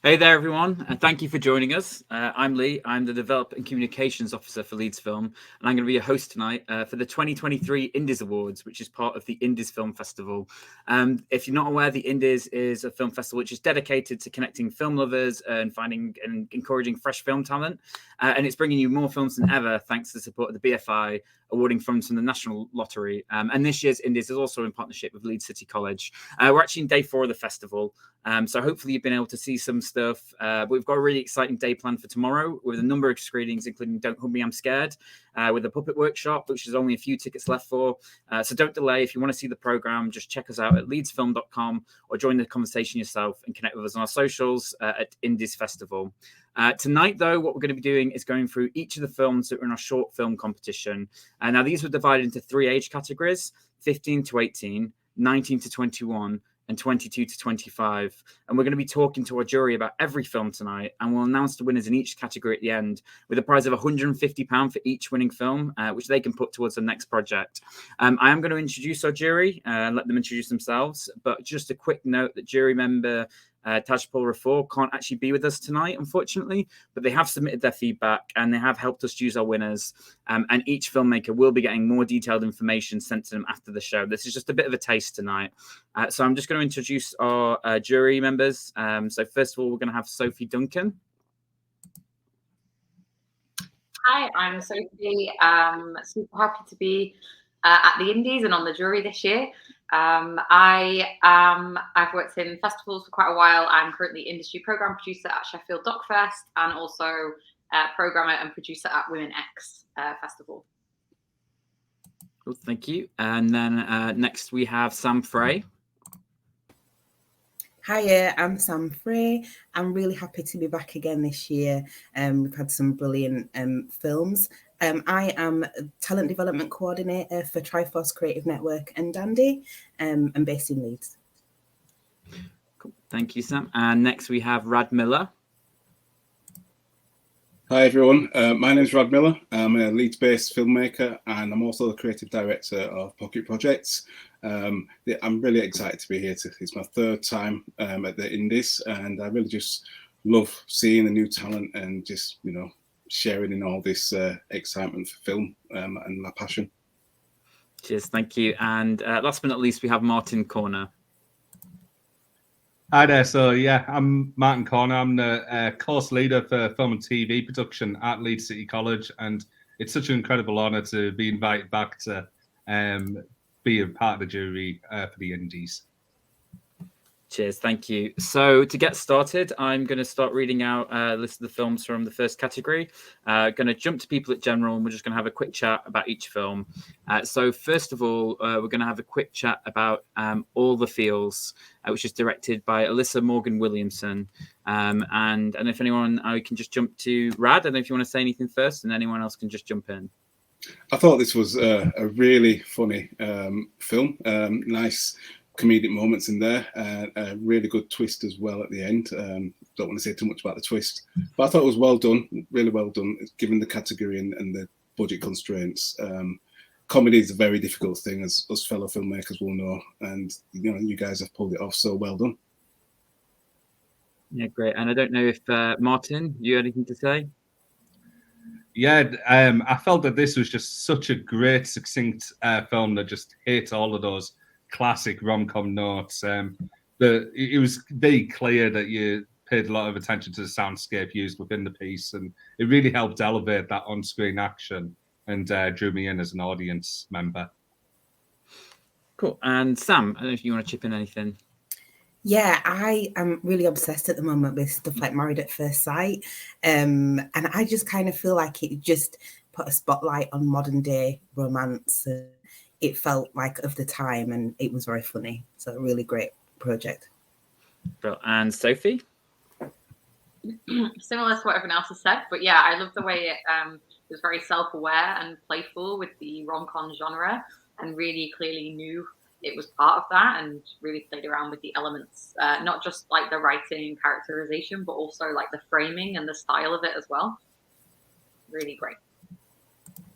Hey there, everyone, and thank you for joining us. I'm Lee. I'm the Development and Communications Officer for Leeds Film, and I'm going to be your host tonight for the 2023 Indies Awards, which is part of the Indies Film Festival. If you're not aware, the Indies is a film festival which is dedicated to connecting film lovers and finding and encouraging fresh film talent, and it's bringing you more films than ever thanks to the support of the BFI, awarding funds from the National Lottery. And this year's Indies is also in partnership with Leeds City College. We're actually in day 4 of the festival. So hopefully you've been able to see some stuff. We've got a really exciting day planned for tomorrow with a number of screenings, including Don't Hug Me, I'm Scared, with a puppet workshop, which is only a few tickets left for. So don't delay. If you want to see the programme, just check us out at leedsfilm.com or join the conversation yourself and connect with us on our socials at Indies Festival. Tonight, though, what we're going to be doing is going through each of the films that are in our short film competition. Now, these were divided into 3 age categories, 15 to 18, 19 to 21, and 22 to 25. And we're going to be talking to our jury about every film tonight, and we'll announce the winners in each category at the end with a prize of £150 for each winning film, which they can put towards the next project. I am going to introduce our jury and let them introduce themselves, but just a quick note that jury member Tajpal Rafour can't actually be with us tonight, unfortunately, but they have submitted their feedback and they have helped us choose our winners. And each filmmaker will be getting more detailed information sent to them after the show. This is just a bit of a taste tonight. So I'm just going to introduce our jury members. So first of all, we're going to have Sophie Duncan. Hi, I'm Sophie. Super happy to be at the Indies and on the jury this year. I've worked in festivals for quite a while. I'm currently industry program producer at Sheffield Doc Fest and also programmer and producer at Women X Festival. Cool, thank you. And then next we have Sam Frey. Hiya, I'm Sam Frey. I'm really happy to be back again this year. We've had some brilliant films. I am Talent Development Coordinator for Triforce Creative Network and Dandy. I'm based in Leeds. Cool. Thank you, Sam. And next we have Rad Miller. Hi everyone, my name is Rad Miller. I'm a Leeds-based filmmaker and I'm also the creative director of Pocket Projects. I'm really excited to be here. It's my 3rd time at the Indies, and I really just love seeing the new talent and just, you know, sharing in all this excitement for film and my passion. Cheers, thank you. And last but not least, we have Martin Corner. Hi there. So yeah, I'm Martin Corner. I'm the course leader for film and TV production at Leeds City College, and it's such an incredible honour to be invited back to be a part of the jury for the Indies. Cheers, thank you. So to get started, I'm going to start reading out a list of the films from the first category. Going to jump to people at general, and we're just going to have a quick chat about each film. So first of all, we're going to have a quick chat about All the Feels, which is directed by Alyssa Morgan Williamson. And if anyone, I can just jump to Rad. I don't know if you want to say anything first, and anyone else can just jump in. I thought this was a really funny film. Nice comedic moments in there, a really good twist as well at the end. Don't want to say too much about the twist, but I thought it was well done, really well done, given the category and the budget constraints. Comedy is a very difficult thing, as us fellow filmmakers will know, and you know, you guys have pulled it off, so well done. Yeah, great. And I don't know if Martin, you had anything to say? Yeah, I felt that this was just such a great, succinct film that just hit all of those classic rom-com notes. It was very clear that you paid a lot of attention to the soundscape used within the piece, and it really helped elevate that on-screen action and drew me in as an audience member. Cool. And Sam, I don't know if you want to chip in anything. Yeah, I am really obsessed at the moment with stuff like Married at First Sight. And I just kind of feel like it just put a spotlight on modern day romance. It felt like of the time, and it was very funny. So a really great project. And Sophie? Similar to what everyone else has said, but yeah, I love the way it was very self-aware and playful with the rom-com genre, and really clearly knew it was part of that, and really played around with the elements, not just like the writing and characterization, but also like the framing and the style of it as well. Really great.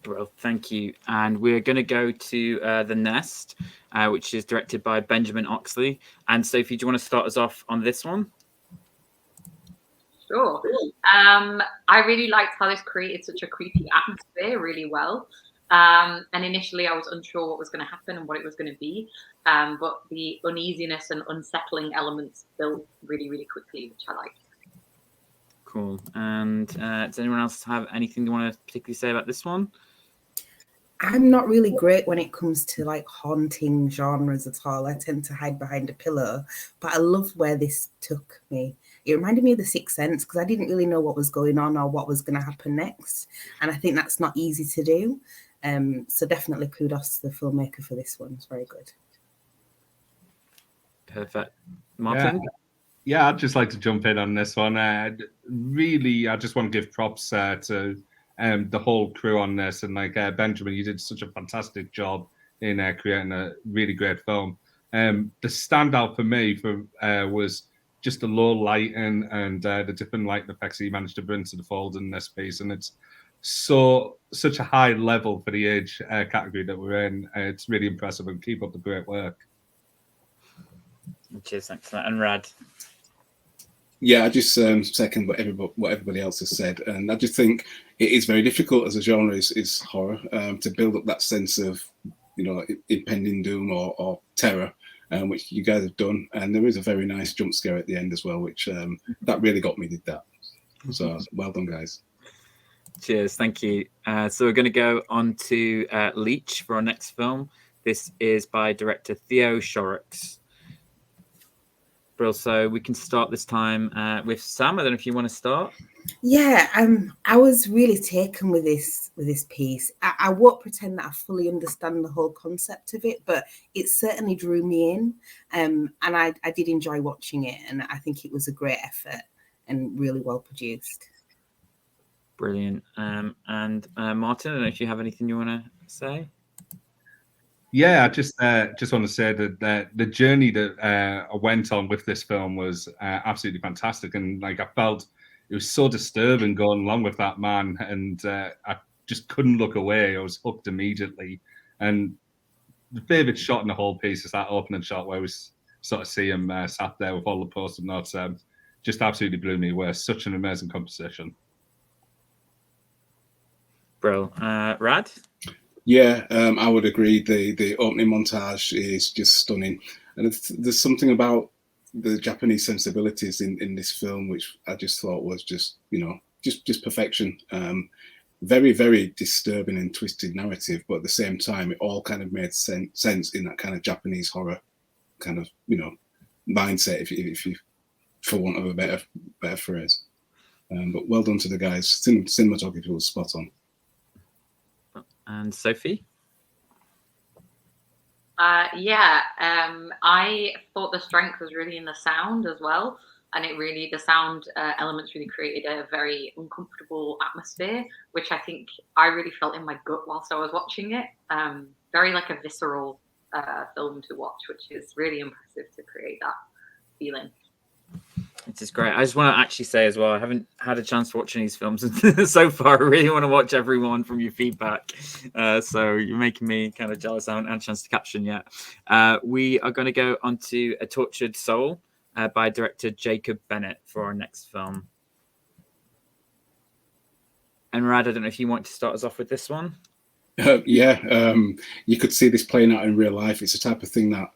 Well, thank you. And we're going to go to The Nest, which is directed by Benjamin Oxley. And Sophie, do you want to start us off on this one? Sure. I really liked how this created such a creepy atmosphere really well. And initially I was unsure what was going to happen and what it was going to be. But the uneasiness and unsettling elements built really, really quickly, which I liked. Cool. And does anyone else have anything you want to particularly say about this one? I'm not really great when it comes to like haunting genres at all. I tend to hide behind a pillow, but I love where this took me. It reminded me of The Sixth Sense because I didn't really know what was going on or what was going to happen next. And I think that's not easy to do. So definitely kudos to the filmmaker for this one. It's very good. Perfect. Martin? Yeah, I'd just like to jump in on this one. Really, I just want to give props to the whole crew on this. And like Benjamin, you did such a fantastic job in creating a really great film. The standout for me was just the low lighting and the different light effects he managed to bring to the fold in this piece. And it's such a high level for the age category that we're in. It's really impressive, and keep up the great work. Cheers, thanks for that. And Rad? Yeah, I just second what everybody else has said, and I just think it is very difficult as a genre is horror to build up that sense of impending doom or terror, which you guys have done, and there is a very nice jump scare at the end as well, which that really got me. Did that? So well done, guys. Cheers, thank you. So we're going to go on to Leech for our next film. This is by director Theo Shorrocks. So we can start this time with Sam. I don't know if you want to start. Yeah, I was really taken with this piece. I won't pretend that I fully understand the whole concept of it, but it certainly drew me in, and I did enjoy watching it, and I think it was a great effort and really well produced. Brilliant. And Martin, I don't know if you have anything you want to say. Yeah, I just want to say that the journey that I went on with this film was absolutely fantastic, and like I felt it was so disturbing going along with that man, and I just couldn't look away. I was hooked immediately, and the favorite shot in the whole piece is that opening shot where we sort of see him sat there with all the post-it notes. Just absolutely blew me away. Such an amazing composition. Bro, Rad? Yeah, I would agree. The opening montage is just stunning, and there's something about the Japanese sensibilities in this film which I just thought was just perfection. Very, very disturbing and twisted narrative, but at the same time, it all kind of made sense in that kind of Japanese horror kind of mindset, if you for want of a better phrase. But well done to the guys. Cinematography was spot on. And Sophie? I thought the strength was really in the sound as well, and the sound elements really created a very uncomfortable atmosphere, which I think I really felt in my gut whilst I was watching it. Very like a visceral film to watch, which is really impressive to create that feeling. It is great. I just want to actually say as well, I haven't had a chance to watch any of these films so far. I really want to watch everyone from your feedback. So you're making me kind of jealous. I haven't had a chance to caption yet. We are going to go on to A Tortured Soul by director Jacob Bennett for our next film. And Rad, I don't know if you want to start us off with this one. You could see this playing out in real life. It's the type of thing that,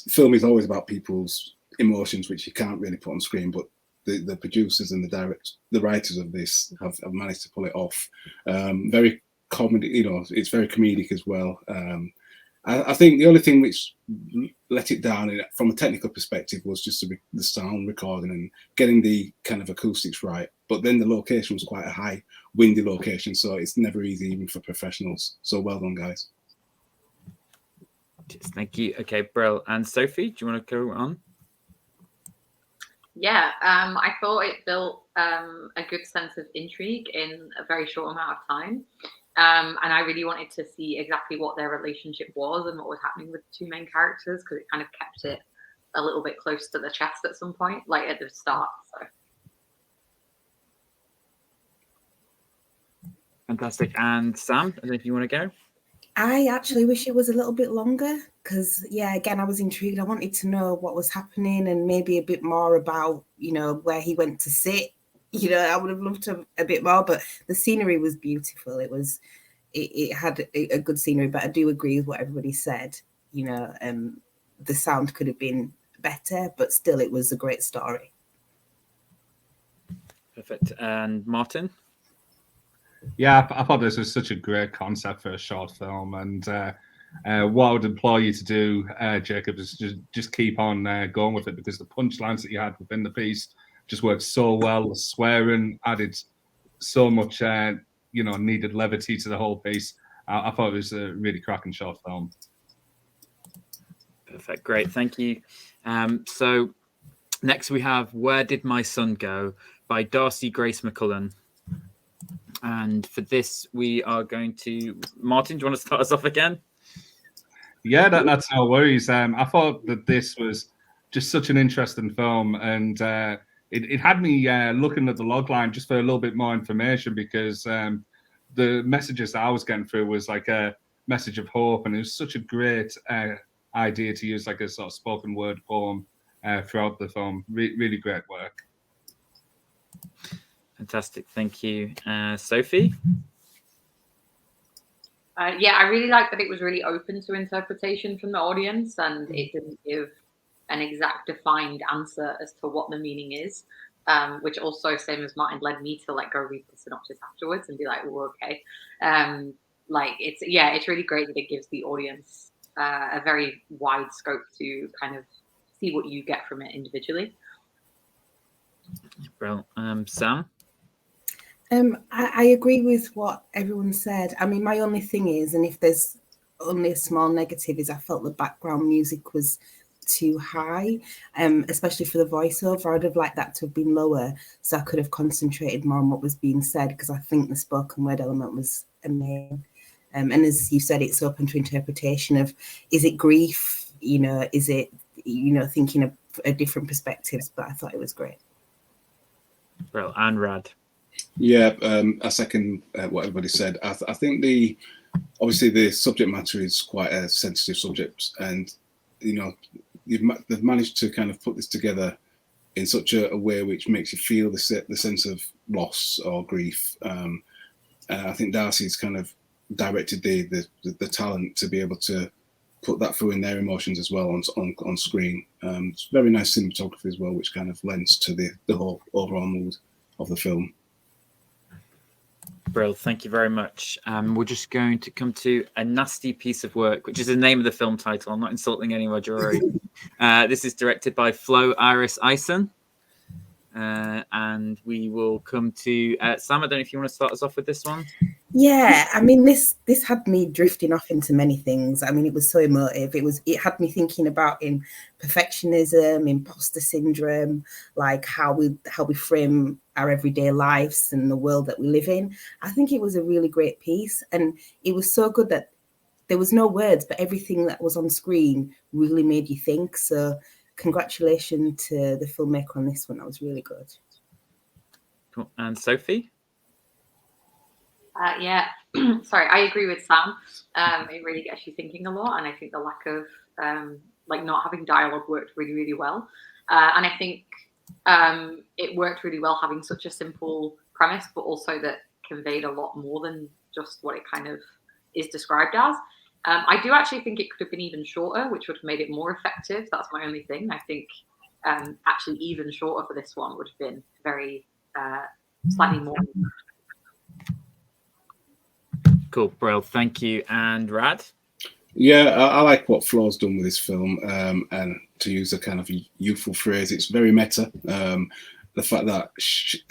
film is always about people's emotions, which you can't really put on screen, but the producers and the writers of this have managed to pull it off. Very comedy, it's very comedic as well. I think the only thing which let it down from a technical perspective was just the sound recording and getting the kind of acoustics right. But then the location was quite a high, windy location, so it's never easy even for professionals. So well done, guys. Thank you. Okay, Brill. And Sophie, do you want to go on? Yeah, I thought it built a good sense of intrigue in a very short amount of time. And I really wanted to see exactly what their relationship was and what was happening with the two main characters, because it kind of kept it a little bit close to the chest at some point, like at the start. So. Fantastic. And Sam, I don't know if you want to go. I actually wish it was a little bit longer because, yeah, again, I was intrigued. I wanted to know what was happening and maybe a bit more about, where he went to sit. I would have loved a bit more, but the scenery was beautiful. It had a good scenery, but I do agree with what everybody said. The sound could have been better, but still, it was a great story. Perfect. And Martin? Yeah, I thought this was such a great concept for a short film, and what I would implore you to do, Jacob, is just keep on going with it, because the punchlines that you had within the piece just worked so well. The swearing added so much, needed levity to the whole piece. I thought it was a really cracking short film. Perfect, great, thank you. So next we have "Where Did My Son Go" by Darcy Grace McCullen. And for this, we are going to... Martin, do you want to start us off again? Yeah, that's no worries. I thought that this was just such an interesting film, and it had me looking at the logline just for a little bit more information, because the messages that I was getting through was like a message of hope, and it was such a great idea to use like a sort of spoken word poem throughout the film. Really great work. Fantastic, thank you. Sophie? Yeah, I really like that it was really open to interpretation from the audience, and it didn't give an exact defined answer as to what the meaning is, which also, same as Martin, led me to go read the synopsis afterwards and be like, oh, okay. It's really great that it gives the audience a very wide scope to kind of see what you get from it individually. Well, Sam? I agree with what everyone said. I mean, my only thing is, and if there's only a small negative, is I felt the background music was too high, especially for the voiceover. I'd have liked that to have been lower, so I could have concentrated more on what was being said, because I think the spoken word element was amazing. And as you said, it's open to interpretation of, is it grief? Is it, thinking of different perspectives? But I thought it was great. Well, and Rad? Yeah, I second what everybody said. I think obviously the subject matter is quite a sensitive subject, and they've managed to kind of put this together in such a way which makes you feel the sense of loss or grief. I think Darcy's kind of directed the talent to be able to put that through in their emotions as well on screen. It's very nice cinematography as well, which kind of lends to the whole overall mood of the film. Brill, thank you very much. We're just going to come to A Nasty Piece of Work, which is the name of the film title. I'm not insulting any majority. This is directed by Flo Iris Eisen. And we will come to Sam. I don't know if you want to start us off with this one. Yeah, I mean, this had me drifting off into many things. I mean, it was so emotive. It had me thinking about perfectionism, imposter syndrome, like how we frame our everyday lives and the world that we live in. I think it was a really great piece, and it was so good that there was no words, but everything that was on screen really made you think. So congratulations to the filmmaker on this one. That was really good. Cool. And Sophie? Yeah, sorry, I agree with Sam. It really gets you thinking a lot, and I think the lack of not having dialogue worked really, really well. And I think it worked really well having such a simple premise, but also that conveyed a lot more than just what it kind of is described as. I do actually think it could have been even shorter, which would have made it more effective. That's my only thing. I think actually even shorter for this one would have been very slightly more. Cool, Brill, thank you. And Rad? Yeah, I like what Flo's done with this film, and to use a kind of youthful phrase, it's very meta. The fact that she's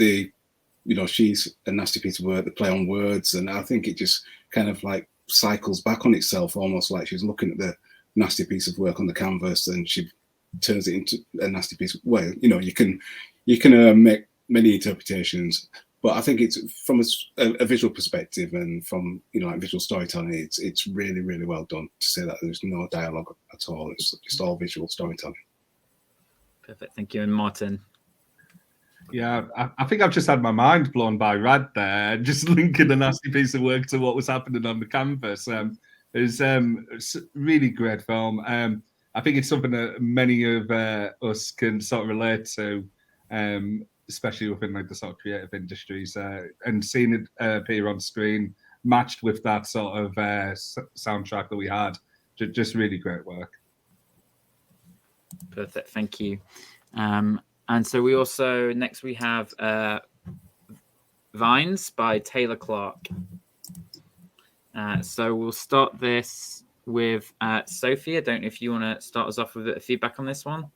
a nasty piece of work, the play on words, and I think it just kind of cycles back on itself, almost like she's looking at the nasty piece of work on the canvas, and she turns it into a nasty piece. Well, you can make many interpretations, but I think it's from a visual perspective and from like visual storytelling, it's really, really well done to say that there's no dialogue at all. It's just all visual storytelling. Perfect, thank you. And Martin? Yeah, I think I've just had my mind blown by Rad there, just linking a nasty piece of work to what was happening on the canvas. It's a really great film. I think it's something that many of us can sort of relate to, especially within like the sort of creative industries, and seeing it appear on screen matched with that sort of soundtrack that we had. Just really great work. Perfect, thank you. And so we also, next we have Vines by Taylor Clark. So we'll start this with Sophie. I don't know if you want to start us off with a feedback on this one.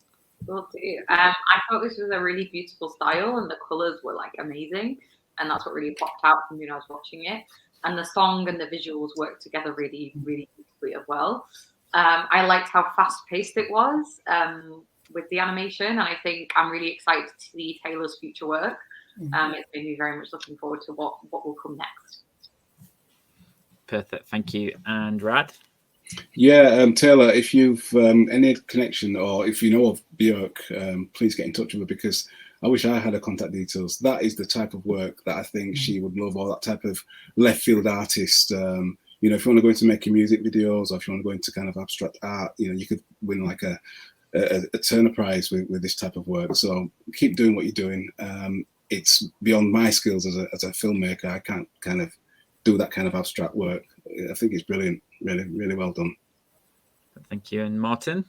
Will do. I thought this was a really beautiful style, and the colors were like amazing, and that's what really popped out from me when I was watching it. And the song and the visuals worked together really, really beautifully as well. I liked how fast-paced it was with the animation, and I think I'm really excited to see Taylor's future work. It's made me very much looking forward to what will come next. Perfect, thank you. And Rad? Yeah, Taylor, if you've any connection or if you know of Björk, please get in touch with her, because I wish I had her contact details. That is the type of work that I think she would love, or that type of left field artist. If you want to go into making music videos, or if you want to go into kind of abstract art, you could win like a Turner Prize with this type of work. So keep doing what you're doing. It's beyond my skills as a filmmaker. I can't kind of do that kind of abstract work. I think it's brilliant. Really, really well done. Thank you. And Martin?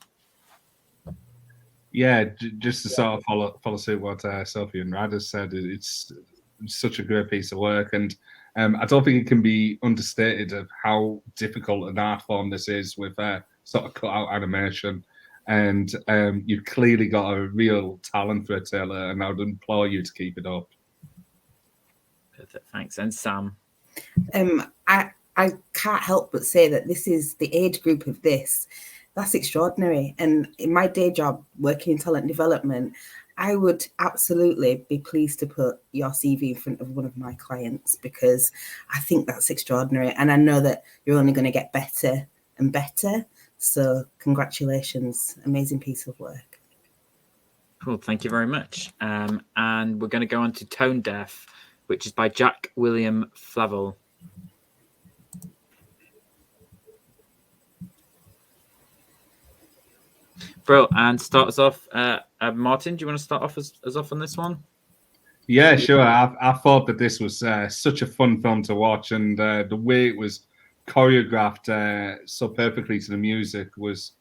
Yeah, just to sort of follow suit what Sophie and Rad has said, it's such a great piece of work, and I don't think it can be understated of how difficult an art form this is with sort of cut out animation. And you've clearly got a real talent for it, Taylor, and I would implore you to keep it up. Perfect, thanks. And Sam? I can't help but say that this is the age group of this. That's extraordinary. And in my day job, working in talent development, I would absolutely be pleased to put your CV in front of one of my clients, because I think that's extraordinary. And I know that you're only going to get better and better. So congratulations, amazing piece of work. Cool, thank you very much. And we're going to go on to Tone Deaf, which is by Jack William Flavel. Bro, and start us off. Martin, do you want to start off as off on this one? Yeah, sure. I thought that this was such a fun film to watch, and the way it was choreographed so perfectly to the music was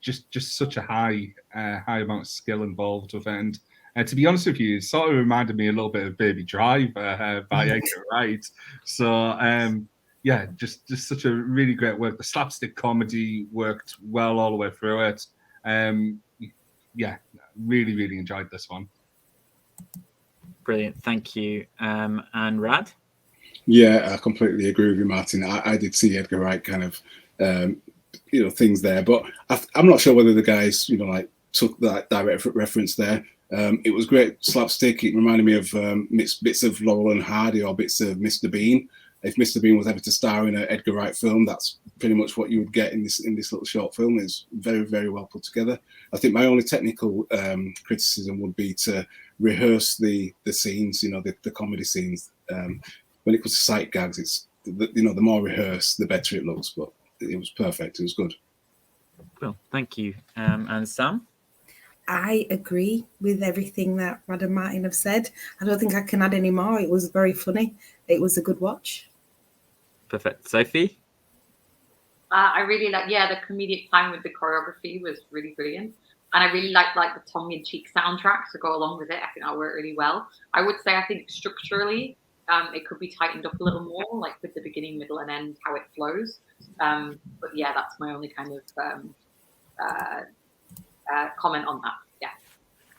just such a high amount of skill involved with it. And to be honest with you, it sort of reminded me a little bit of Baby Drive by Edgar Wright. So yeah, just such a really great work. The slapstick comedy worked well all the way through it. Yeah, really, really enjoyed this one. Brilliant, thank you. And Rad? Yeah, I completely agree with you, Martin. I did see Edgar Wright kind of, things there, but I'm not sure whether the guys, like took that direct reference there. It was great slapstick. It reminded me of bits of Laurel and Hardy or bits of Mr. Bean. If Mr. Bean was ever to star in an Edgar Wright film, that's pretty much what you would get in this little short film. It's very, very well put together. I think my only technical criticism would be to rehearse the scenes, the comedy scenes. When it comes to sight gags, it's the more rehearsed, the better it looks. But it was perfect. It was good. Well, thank you. And Sam? I agree with everything that Rad and Martin have said. I don't think I can add any more. It was very funny. It was a good watch. Perfect. Sophie? I really like, the comedic time with the choreography was really brilliant. And I really like the tongue-in-cheek soundtrack to go along with it. I think that worked really well. I would say I think structurally it could be tightened up a little more, like with the beginning, middle, and end, how it flows. But yeah, that's my only kind of comment on that. Yeah.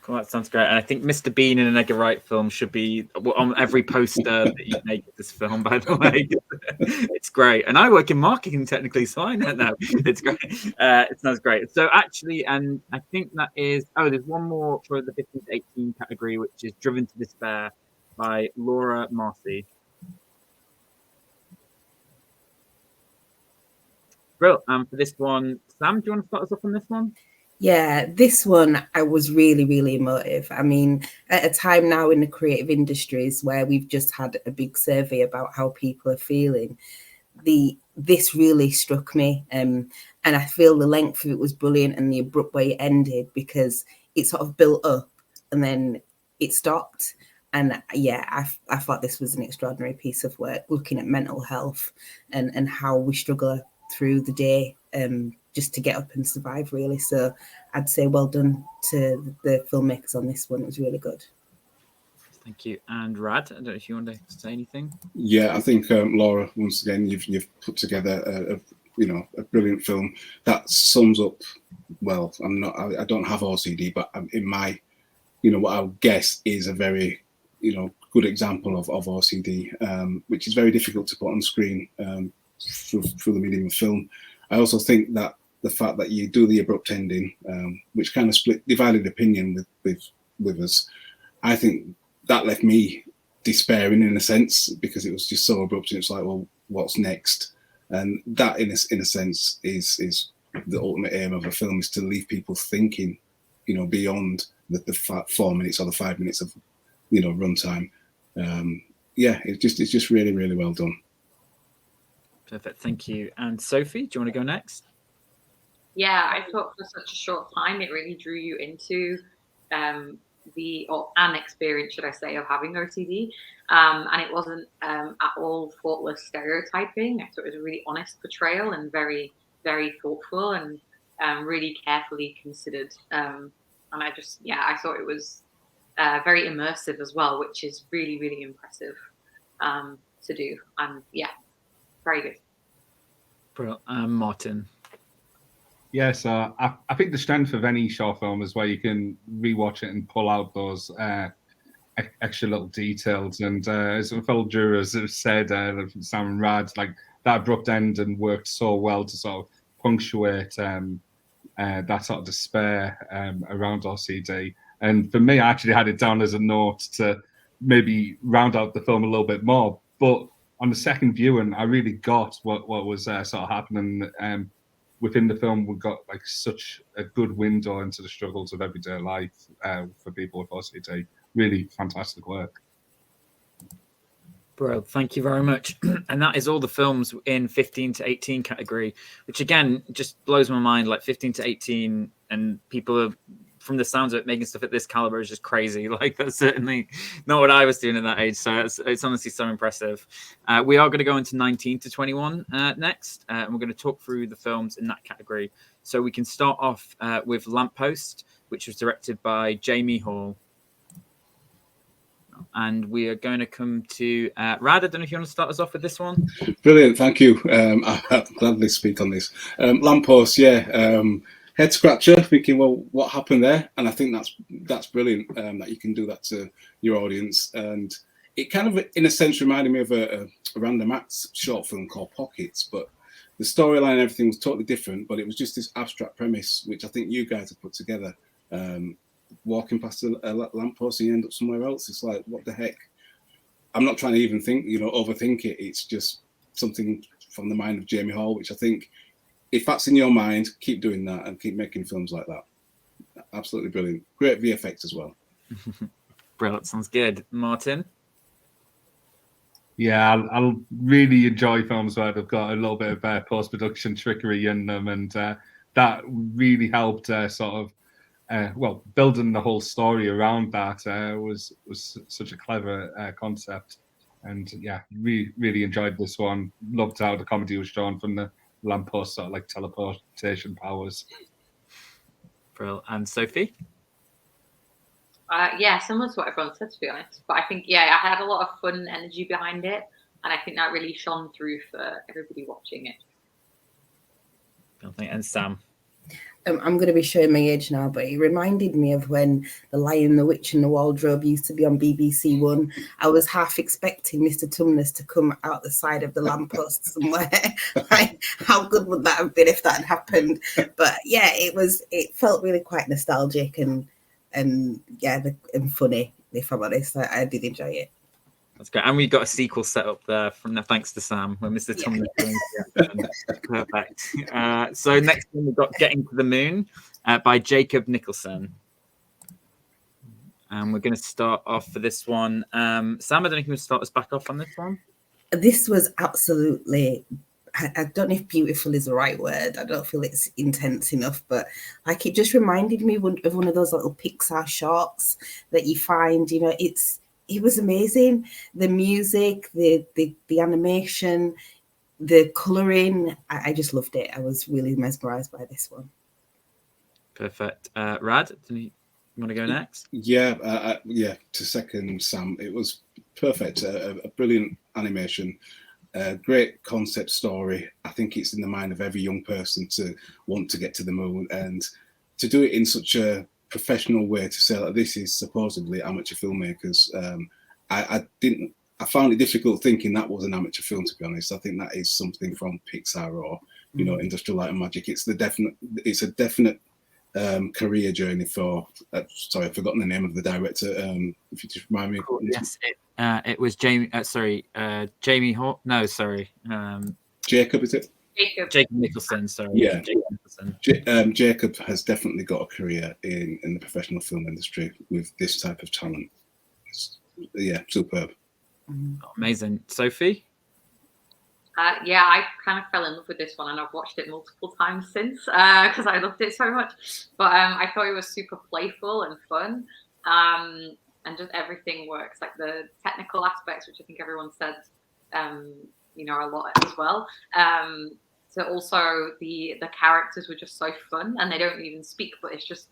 Cool, that sounds great. And I think Mr. Bean in an Edgar Wright film should be on every poster that you make of this film, by the way. It's great. And I work in marketing technically, so I know that. It's great. It sounds great. So actually, and I think that is, there's one more for the 15 to 18 category, which is Driven to Despair by Laura Marcy. Bro, for this one, Sam, do you want to start us off on this one? Yeah, this one I was really, really emotive. I mean, at a time now in the creative industries where we've just had a big survey about how people are feeling, this really struck me. And I feel the length of it was brilliant and the abrupt way it ended, because it sort of built up and then it stopped. And yeah, I thought this was an extraordinary piece of work, looking at mental health and how we struggle through the day just to get up and survive, really. So I'd say well done to the filmmakers on this one. It was really good. Thank you. And Rad, I don't know if you want to say anything. Yeah, I think Laura, once again, you've put together a brilliant film that sums up. Well, I don't have OCD, but in my, what I would guess is a very, good example of OCD, which is very difficult to put on screen through the medium of film. I also think that the fact that you do the abrupt ending, which kind of divided opinion with us, I think that left me despairing in a sense, because it was just so abrupt, and it's like, well, what's next? And that, in a sense, is the ultimate aim of a film, is to leave people thinking, beyond the 4 minutes or the 5 minutes of, runtime. It's just really, really well done. Perfect, thank you. And Sophie, do you want to go next? Yeah, I thought for such a short time, it really drew you into an experience, should I say, of having OCD. And it wasn't at all thoughtless stereotyping. I thought it was a really honest portrayal and very, very thoughtful and really carefully considered. And I thought it was very immersive as well, which is really, really impressive to do. And yeah, very good. Brilliant. Martin. Yeah, so I think the strength of any short film is where you can rewatch it and pull out those extra little details. And as a fellow jurors have said, Sam and Rad, like that abrupt end and worked so well to sort of punctuate that sort of despair around OCD. And for me, I actually had it down as a note to maybe round out the film a little bit more. But on the second viewing, I really got what was sort of happening within the film. We got like such a good window into the struggles of everyday life for people with OCD. Really fantastic work. Bro, thank you very much. And that is all the films in 15 to 18 category, which again just blows my mind. Like 15 to 18, and people are, from the sounds of it, making stuff at this caliber is just crazy. Like that's certainly not what I was doing at that age. So it's honestly so impressive. We are going to go into 19 to 21 next, and we're going to talk through the films in that category. So we can start off with Lamppost, which was directed by Jamie Hall. And we are going to come to Rad. I don't know if you want to start us off with this one. Brilliant, thank you. I'll gladly speak on this. Lamppost, head scratcher, thinking, well, what happened there? And I think that's brilliant that you can do that to your audience. And it kind of, in a sense, reminded me of a Random Acts short film called Pockets, but the storyline and everything was totally different, but it was just this abstract premise, which I think you guys have put together. Walking past a lamppost and you end up somewhere else. It's like, what the heck? I'm not trying to even think, overthink it. It's just something from the mind of Jamie Hall, which I think, if that's in your mind, keep doing that and keep making films like that. Absolutely brilliant. Great VFX as well. Brilliant. Sounds good. Martin? Yeah, I'll really enjoy films where they've got a little bit of post-production trickery in them, and that really helped building the whole story around that was such a clever concept. And yeah, really enjoyed this one. Loved how the comedy was drawn from the lamppost, sort of like teleportation powers. Brilliant. And Sophie? Similar to what everyone said, to be honest. But I think, I had a lot of fun and energy behind it. And I think that really shone through for everybody watching it. And Sam? I'm going to be showing my age now, but it reminded me of when The Lion, the Witch and the Wardrobe used to be on BBC One. I was half expecting Mr. Tumnus to come out the side of the lamppost somewhere. Like, how good would that have been if that had happened? But yeah, it felt really quite nostalgic and funny, if I'm honest. I did enjoy it. That's great. And we got a sequel set up there from the thanks to Sam when Mr. Tumnus perfect. So next one we've got Getting to the Moon by Jacob Nicholson. And we're going to start off for this one. Sam, I don't know if you want to start us back off on this one. This was absolutely, I don't know if beautiful is the right word. I don't feel it's intense enough, but like it just reminded me of one of those little Pixar shorts that you find, you know, it was amazing. The music, the animation, the colouring, I just loved it. I was really mesmerised by this one. Perfect. Rad, do you want to go next? Yeah, to second Sam, it was perfect. A brilliant animation, great concept story. I think it's in the mind of every young person to want to get to the moon, and to do it in such a professional way, to say that this is supposedly amateur filmmakers. I found it difficult thinking that was an amateur film, to be honest. I think that is something from Pixar or Industrial Light and Magic. It's a definite career journey for sorry, I've forgotten the name of the director. If you just remind me. Cool. Yes, it was Jamie. Jamie Hawk. No, sorry. Jacob, is it? Jacob Nicholson, sorry. Yeah. Jacob Nicholson. Jacob has definitely got a career in the professional film industry with this type of talent. Superb. Amazing. Sophie? I kind of fell in love with this one, and I've watched it multiple times since because I loved it so much. But I thought it was super playful and fun, and just everything works. Like the technical aspects, which I think everyone said, a lot as well. So also the characters were just so fun, and they don't even speak, but it's just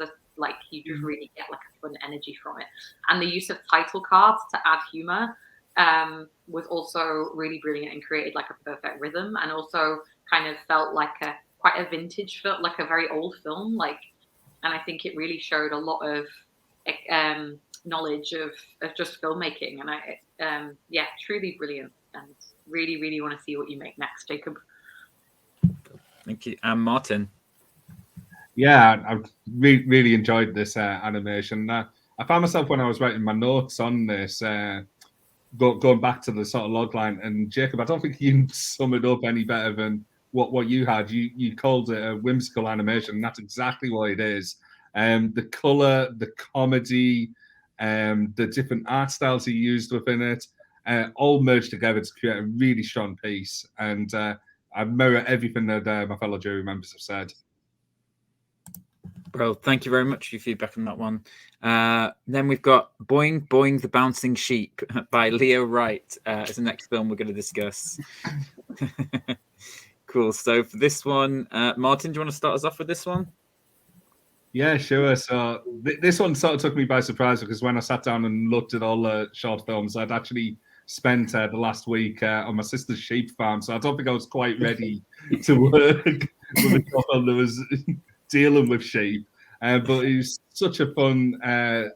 you just really get like a fun energy from it. And the use of title cards to add humor was also really brilliant and created like a perfect rhythm, and also kind of felt like quite a vintage film, like a very old film. And I think it really showed a lot of knowledge of just filmmaking, and truly brilliant, and really, really want to see what you make next, Jacob. Thank you. And Martin? Yeah, I really enjoyed this animation. I found myself when I was writing my notes on this, going back to the sort of logline. And Jacob, I don't think you can sum it up any better than what you had. You called it a whimsical animation, and that's exactly what it is. The colour, the comedy, the different art styles he used within it, all merged together to create a really strong piece. And I mirror everything that my fellow jury members have said. Bro, thank you very much for your feedback on that one. Then we've got Boing, Boing the Bouncing Sheep by Leo Wright as the next film we're going to discuss. Cool. So for this one, Martin, do you want to start us off with this one? Yeah, sure. So this one sort of took me by surprise, because when I sat down and looked at all the short films, I'd actually spent the last week on my sister's sheep farm. So I don't think I was quite ready to work with a short film that was dealing with sheep. But it was such a fun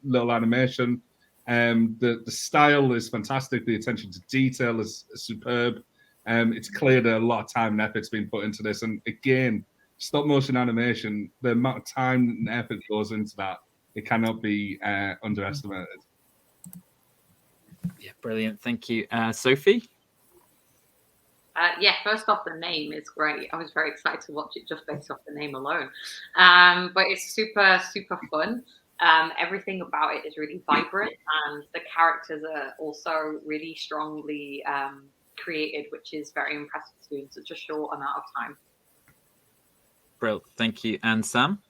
little animation. The style is fantastic. The attention to detail is superb. It's clear that a lot of time and effort's been put into this. And again, stop motion animation, the amount of time and effort goes into that, it cannot be underestimated. Yeah, brilliant. Thank you. Sophie? First off, the name is great. I was very excited to watch it just based off the name alone. But it's super, super fun. Everything about it is really vibrant, and the characters are also really strongly created, which is very impressive to do in such a short amount of time. Brilliant. Thank you. And Sam?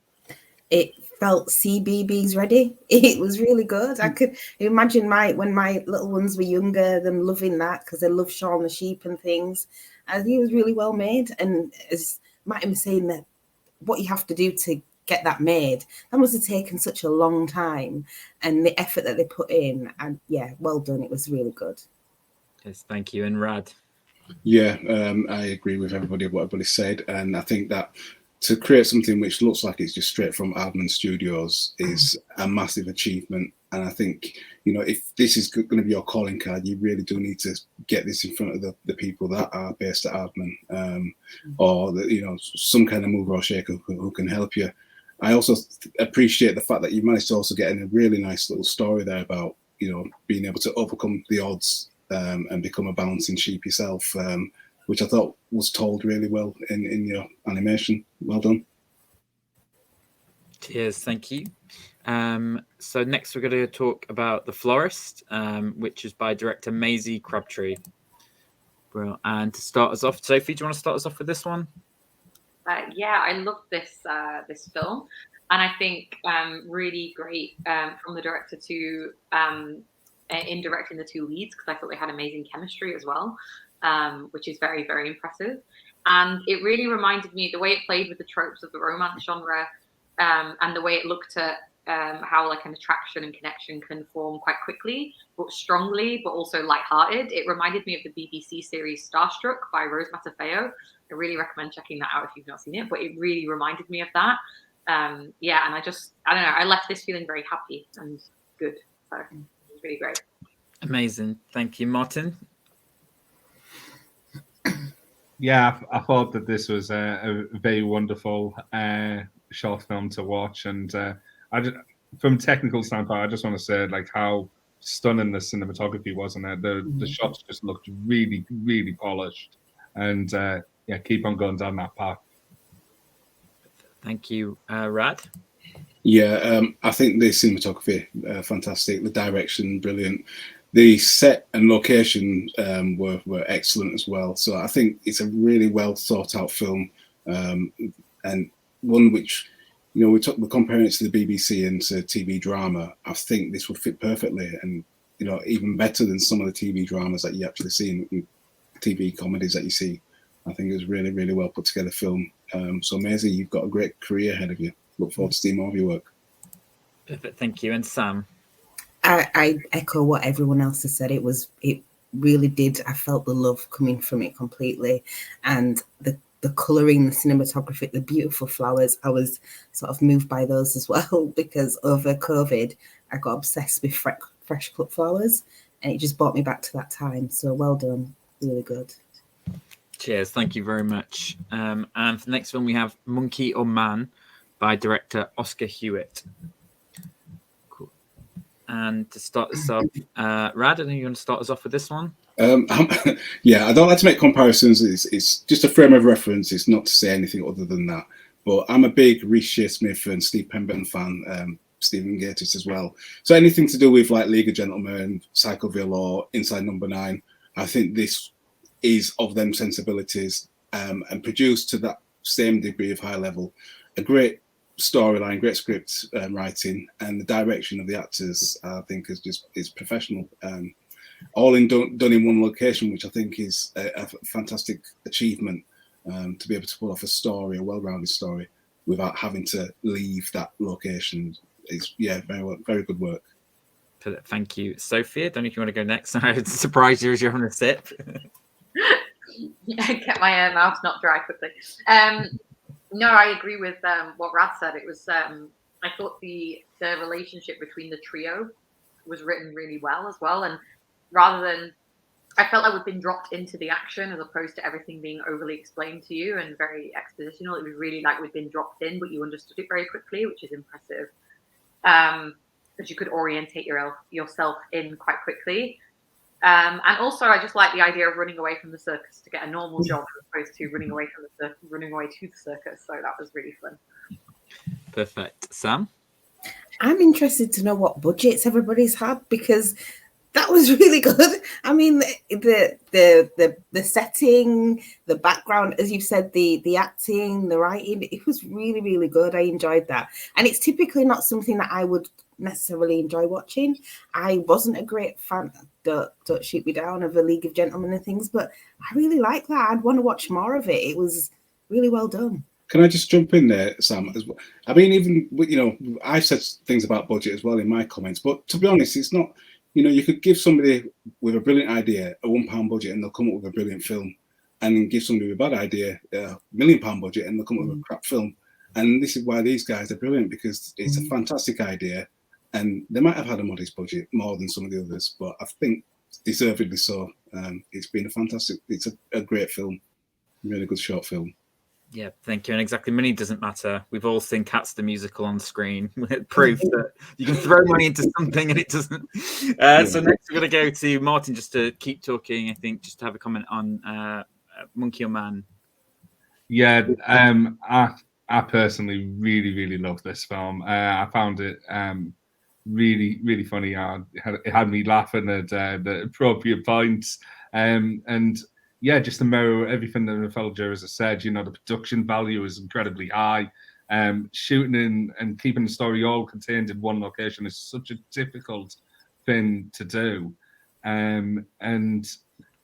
It felt CBeebies ready. It was really good. I could imagine when my little ones were younger, them loving that, because they love Shaun the Sheep and things. I think it was really well made. And as Martin was saying, that what you have to do to get that made, that must have taken such a long time, and the effort that they put in. And yeah, well done. It was really good. Yes, thank you. And Rad? Yeah, I agree with what everybody said. And I think that to create something which looks like it's just straight from Aardman Studios is a massive achievement. And I think, you know, if this is going to be your calling card, you really do need to get this in front of the people that are based at Aardman, or you know, some kind of mover or shaker who can help you. I also appreciate the fact that you managed to also get in a really nice little story there about, you know, being able to overcome the odds and become a balancing sheep yourself, which I thought was told really well in your animation. Well done. Cheers, thank you. So next we're going to talk about The Florist, which is by director Maisie Crabtree. Well, and to start us off, Sophie, do you want to start us off with this one? Yeah, I love this this film, and I think really great from the director to in directing the two leads, because I thought they had amazing chemistry as well, which is very, very impressive. And it really reminded me, the way it played with the tropes of the romance genre, and the way it looked at how like an attraction and connection can form quite quickly, but strongly, but also lighthearted. It reminded me of the BBC series Starstruck by Rose Matafeo. I really recommend checking that out if you've not seen it, but it really reminded me of that. Yeah, and I don't know, I left this feeling very happy and good. So it was really great. Amazing. Thank you, Martin. Yeah, I thought that this was a very wonderful short film to watch, and from a technical standpoint, I just want to say like how stunning the cinematography was in it. The shots just looked really, really polished, and yeah, keep on going down that path. Thank you, Rad. Yeah, I think the cinematography fantastic, the direction brilliant, the set and location were excellent as well. So I think it's a really well thought out film, and one which, you know, we're comparing it to the BBC and to TV drama. I think this would fit perfectly, and you know, even better than some of the TV dramas that you actually see in TV comedies that you see. I think it was really, really well put together film. So Maisie, you've got a great career ahead of you. Look forward to seeing more of your work. Perfect. Thank you. And Sam? I echo what everyone else has said. It really did. I felt the love coming from it completely. And the colouring, the cinematography, the beautiful flowers, I was sort of moved by those as well, because over COVID, I got obsessed with fresh cut flowers, and it just brought me back to that time. So well done. Really good. Cheers. Thank you very much. And for the next film, we have Monkey or Man by director Oscar Hewitt. Cool. And to start this off, Rad, I think you want to start us off with this one? Yeah, I don't like to make comparisons. It's just a frame of reference. It's not to say anything other than that. But I'm a big Reece Shearsmith and Steve Pemberton fan, Stephen Gatiss as well. So anything to do with like League of Gentlemen, Psychoville, or Inside Number 9, I think this is of them sensibilities, and produced to that same degree of high level. A great storyline, great script writing, and the direction of the actors, I think, is professional. All done in one location, which I think is a fantastic achievement, to be able to pull off a story, a well-rounded story, without having to leave that location. Is very good work. Thank you, Sophie. I don't know if you want to go next. I would surprise you as you're on a sip. Get my mouth not dry quickly. No, I agree with what Rad said. It was I thought the relationship between the trio was written really well as well, and rather than, I felt like we'd been dropped into the action as opposed to everything being overly explained to you and very expositional. It was really like we'd been dropped in, but you understood it very quickly, which is impressive. Because you could orientate yourself in quite quickly. And also, I just like the idea of running away from the circus to get a normal job as opposed to running away to the circus. So that was really fun. Perfect. Sam? I'm interested to know what budgets everybody's had, because that was really good. I mean, the setting, the background, as you said, the acting, the writing, it was really, really good. I enjoyed that. And it's typically not something that I would necessarily enjoy watching. I wasn't a great fan, don't shoot me down, of A League of Gentlemen and things, but I really like that. I'd want to watch more of it. It was really well done. Can I just jump in there, Sam? As well? I mean, even, you know, I've said things about budget as well in my comments, but to be honest, it's not, you know, you could give somebody with a brilliant idea a £1 budget and they'll come up with a brilliant film. and give somebody with a bad idea £1 million budget and they'll come up with a crap film. And this is why these guys are brilliant, because it's a fantastic idea, and they might have had a modest budget more than some of the others, but I think deservedly so. It's been it's a great film, really good short film. Yeah, thank you. And exactly, money doesn't matter. We've all seen Cats the musical on screen. Proof that you can throw money into something and it doesn't. So next we're going to go to Martin just to keep talking. I think just to have a comment on Monkey or Man. Yeah, I personally really loved this film. I found it really funny. It had me laughing at the appropriate points. And yeah, just to mirror everything that Rafael Jurez has said, you know, the production value is incredibly high. Shooting in and keeping the story all contained in one location is such a difficult thing to do. And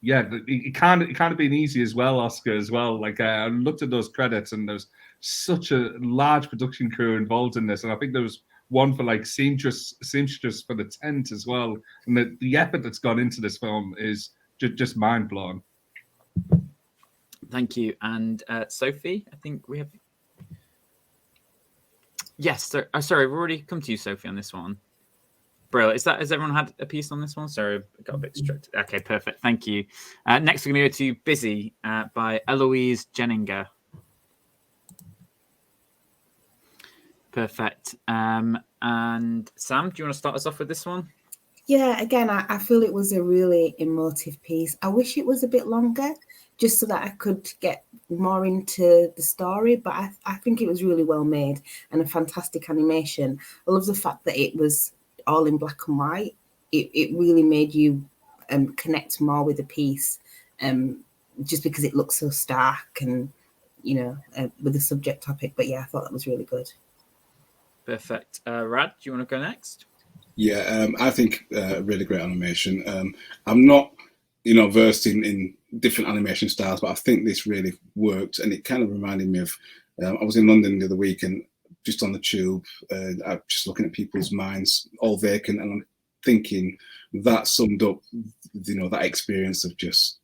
yeah, it can't have been easy as well, Oscar, as well. Like I looked at those credits and there's such a large production crew involved in this. And I think there was one for like seamstress for the tent as well. And the effort that's gone into this film is just mind blowing. Thank you. And Sophie, I think we have. Yes, sorry, we've already come to you, Sophie, on this one. Brilliant. Has everyone had a piece on this one? Sorry, I got a bit distracted. Okay, perfect. Thank you. Next, we're going to go to Busy by Eloise Jenninger. Perfect. And Sam, do you want to start us off with this one? Yeah, again, I feel it was a really emotive piece. I wish it was a bit longer, just so that I could get more into the story, but I think it was really well made and a fantastic animation. I love the fact that it was all in black and white. It really made you connect more with the piece, just because it looks so stark and, you know, with the subject topic. But yeah, I thought that was really good. Perfect. Rad, do you want to go next? Yeah, I think really great animation. I'm not, versed in different animation styles, but I think this really worked, and it kind of reminded me of. I was in London the other week, and just on the tube, I'm just looking at people's minds all vacant, and I'm thinking that summed up, that experience of just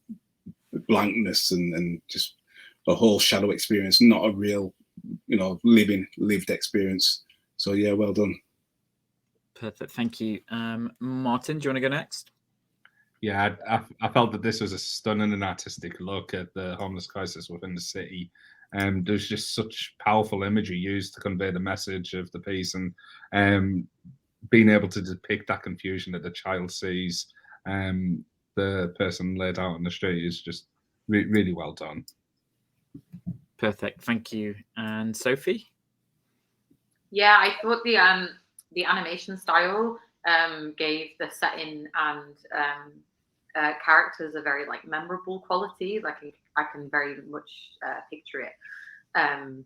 blankness and just a whole shadow experience, not a real, lived experience. So yeah, well done. Perfect, thank you. Martin, do you want to go next? Yeah, I felt that this was a stunning and artistic look at the homeless crisis within the city. There's just such powerful imagery used to convey the message of the piece, and being able to depict that confusion that the child sees, the person laid out on the street is just really well done. Perfect, thank you. And Sophie? Yeah, I thought the animation style gave the setting and characters a very memorable quality. I can very much picture it.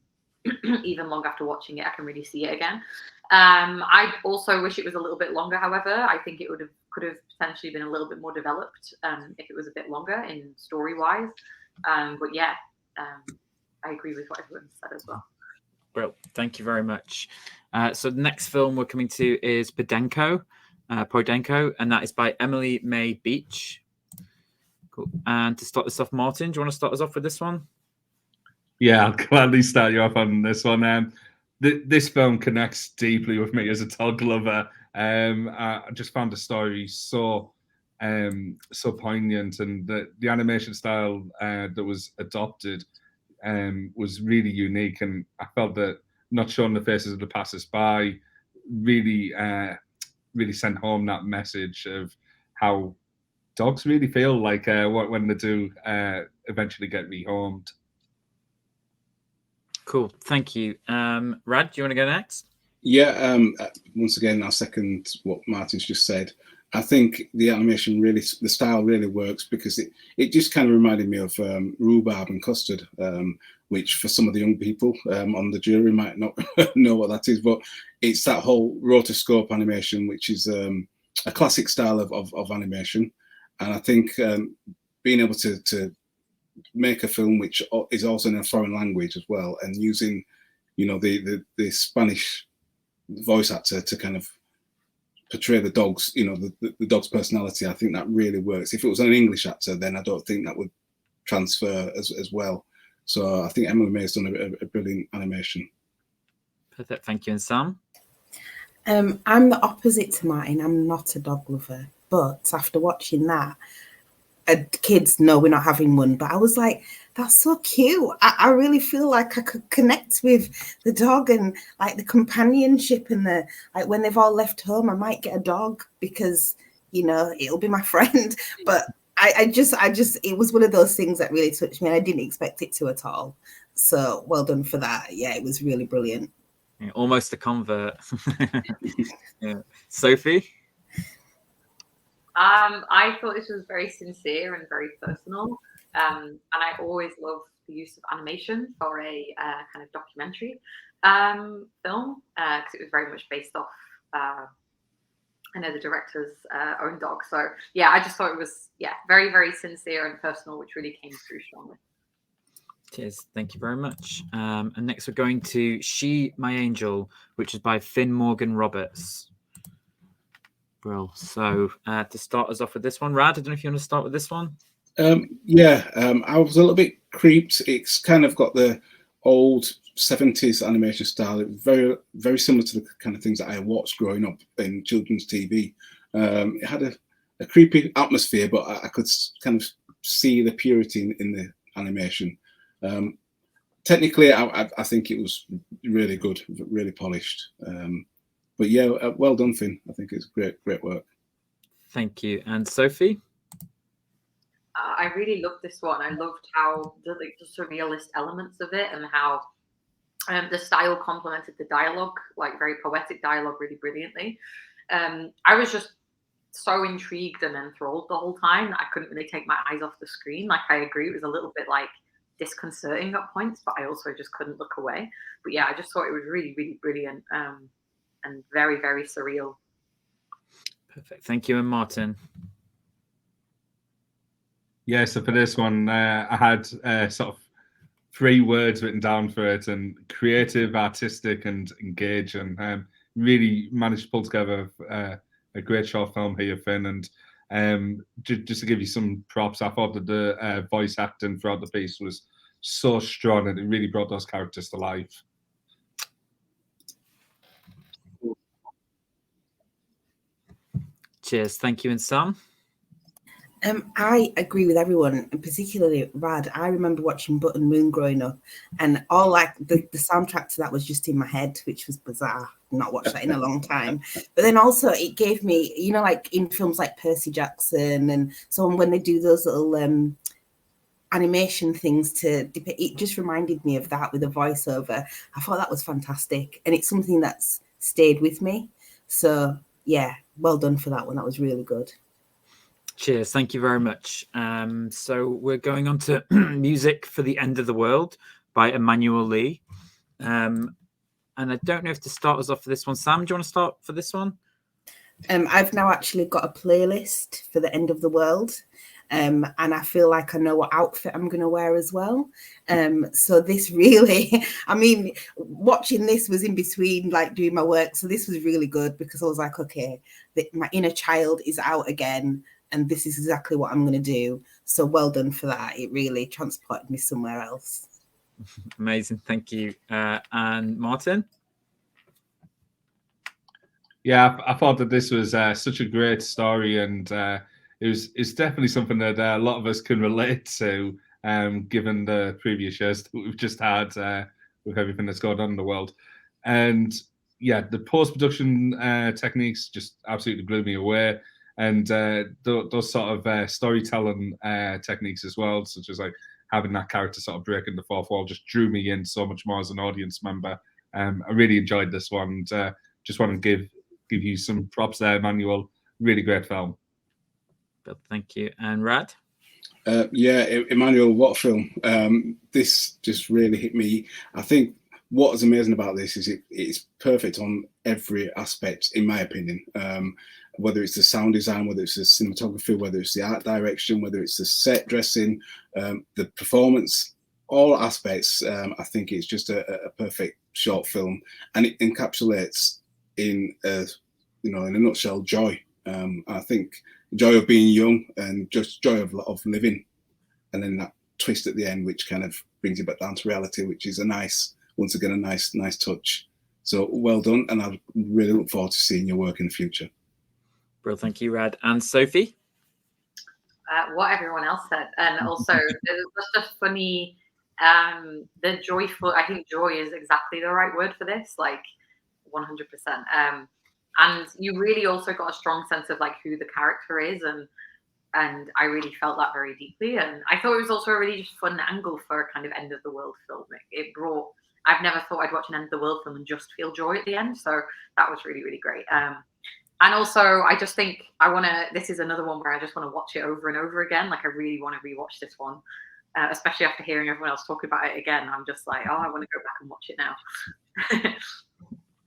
Even long after watching it, I can really see it again. I also wish it was a little bit longer. However, I think it could have potentially been a little bit more developed if it was a bit longer in story wise. But yeah, I agree with what everyone said as well. Well, thank you very much. So the next film we're coming to is Podenco, and that is by Emily May Beach. Cool. And to start this off, Martin, do you want to start us off with this one? Yeah, I'll gladly start you off on this one. This film connects deeply with me as a dog lover. I just found the story so poignant, and the animation style that was adopted was really unique, and I felt that not showing the faces of the passers-by really sent home that message of how dogs really feel like when they do eventually get rehomed. Cool, thank you. Rad, do you want to go next? Yeah, once again, I'll second what Martin's just said. I think the animation the style really works, because it just kind of reminded me of rhubarb and custard, which for some of the young people on the jury might not know what that is, but it's that whole rotoscope animation, which is a classic style of animation. And I think being able to make a film which is also in a foreign language as well, and using, the Spanish voice actor to kind of portray the dogs, the dog's personality, I think that really works. If it was an English actor, then I don't think that would transfer as well. So I think Emily May has done a brilliant animation. Perfect. Thank you. And Sam? I'm the opposite to Martin. I'm not a dog lover, but after watching that, kids know we're not having one, but I was like, that's so cute. I really feel like I could connect with the dog, and like the companionship, and the like when they've all left home, I might get a dog because, you know, it'll be my friend. But I just it was one of those things that really touched me. I didn't expect it to at all. So well done for that. Yeah, it was really brilliant. Yeah, almost a convert. Yeah. Sophie? I thought this was very sincere and very personal. And I always love the use of animation for a kind of documentary film, because it was very much based off, I know, the director's own dog. So yeah, I just thought it was very, very sincere and personal, which really came through strongly. Cheers. Thank you very much. And next we're going to She, My Angel, which is by Finn Morgan Roberts. Brill. So to start us off with this one, Rad, I don't know if you want to start with this one. I was a little bit creeped. It's kind of got the old 70s animation style, very, very similar to the kind of things that I watched growing up in children's TV. It had a creepy atmosphere, but I could kind of see the purity in the animation. Technically, I think it was really good, really polished. But yeah, well done, Finn. I think it's great work. Thank you. And Sophie? I really loved this one. I loved how the surrealist elements of it, and how the style complemented the dialogue, like very poetic dialogue, really brilliantly. I was just so intrigued and enthralled the whole time that I couldn't really take my eyes off the screen. Like, I agree, it was a little bit like disconcerting at points, but I also just couldn't look away. But yeah, I just thought it was really, really brilliant, and very, very surreal. Perfect. Thank you. And Martin? Yeah, so for this one, I had sort of 3 words written down for it, and creative, artistic, and engage, and really managed to pull together a great short film here, Finn. And just to give you some props, I thought that the voice acting throughout the piece was so strong, and it really brought those characters to life. Cheers. Thank you. And Sam? I agree with everyone, and particularly Rad. I remember watching Button Moon growing up, and all like the soundtrack to that was just in my head, which was bizarre. Not watched that in a long time. But then also it gave me, you know, like in films like Percy Jackson and so on, when they do those little animation things it just reminded me of that with a voiceover. I thought that was fantastic, and it's something that's stayed with me. So yeah, well done for that one. That was really good. Cheers. Thank you very much. So we're going on to Music for the End of the World by Emmanuel Lee. And I don't know if to start us off for this one. Sam, do you want to start for this one? I've now actually got a playlist for the End of the World. And I feel like I know what outfit I'm going to wear as well. So this really, I mean, watching this was in between like doing my work. So this was really good because I was like, okay, my inner child is out again. And this is exactly what I'm going to do. So well done for that. It really transported me somewhere else. Amazing. Thank you. And Martin? Yeah, I thought that this was such a great story, and it's definitely something that a lot of us can relate to, given the previous years that we've just had with everything that's going on in the world. And yeah, the post-production techniques just absolutely blew me away. And those sort of storytelling techniques as well, such as like having that character sort of breaking the fourth wall, just drew me in so much more as an audience member. I really enjoyed this one. And, just want to give you some props there, Emmanuel. Really great film. Well, thank you. And Rad? Emmanuel, what a film. This just really hit me. I think what is amazing about this is it's perfect on every aspect, in my opinion. Whether it's the sound design, whether it's the cinematography, whether it's the art direction, whether it's the set dressing, the performance, all aspects. I think it's just a perfect short film, and it encapsulates in a nutshell joy. I think joy of being young and just joy of living, and then that twist at the end, which kind of brings it back down to reality, which is a nice touch. So well done, and I really look forward to seeing your work in the future. Well, thank you, Rad. And Sophie? What everyone else said, and also there's just a funny, the joyful. I think joy is exactly the right word for this, like 100%. And you really also got a strong sense of like who the character is, and I really felt that very deeply. And I thought it was also a really just fun angle for a kind of end of the world film. It brought. I've never thought I'd watch an end of the world film and just feel joy at the end, so that was really, really great. And also, I just think this is another one where I just want to watch it over and over again. Like, I really want to rewatch this one, especially after hearing everyone else talk about it again. I'm just like, oh, I want to go back and watch it now.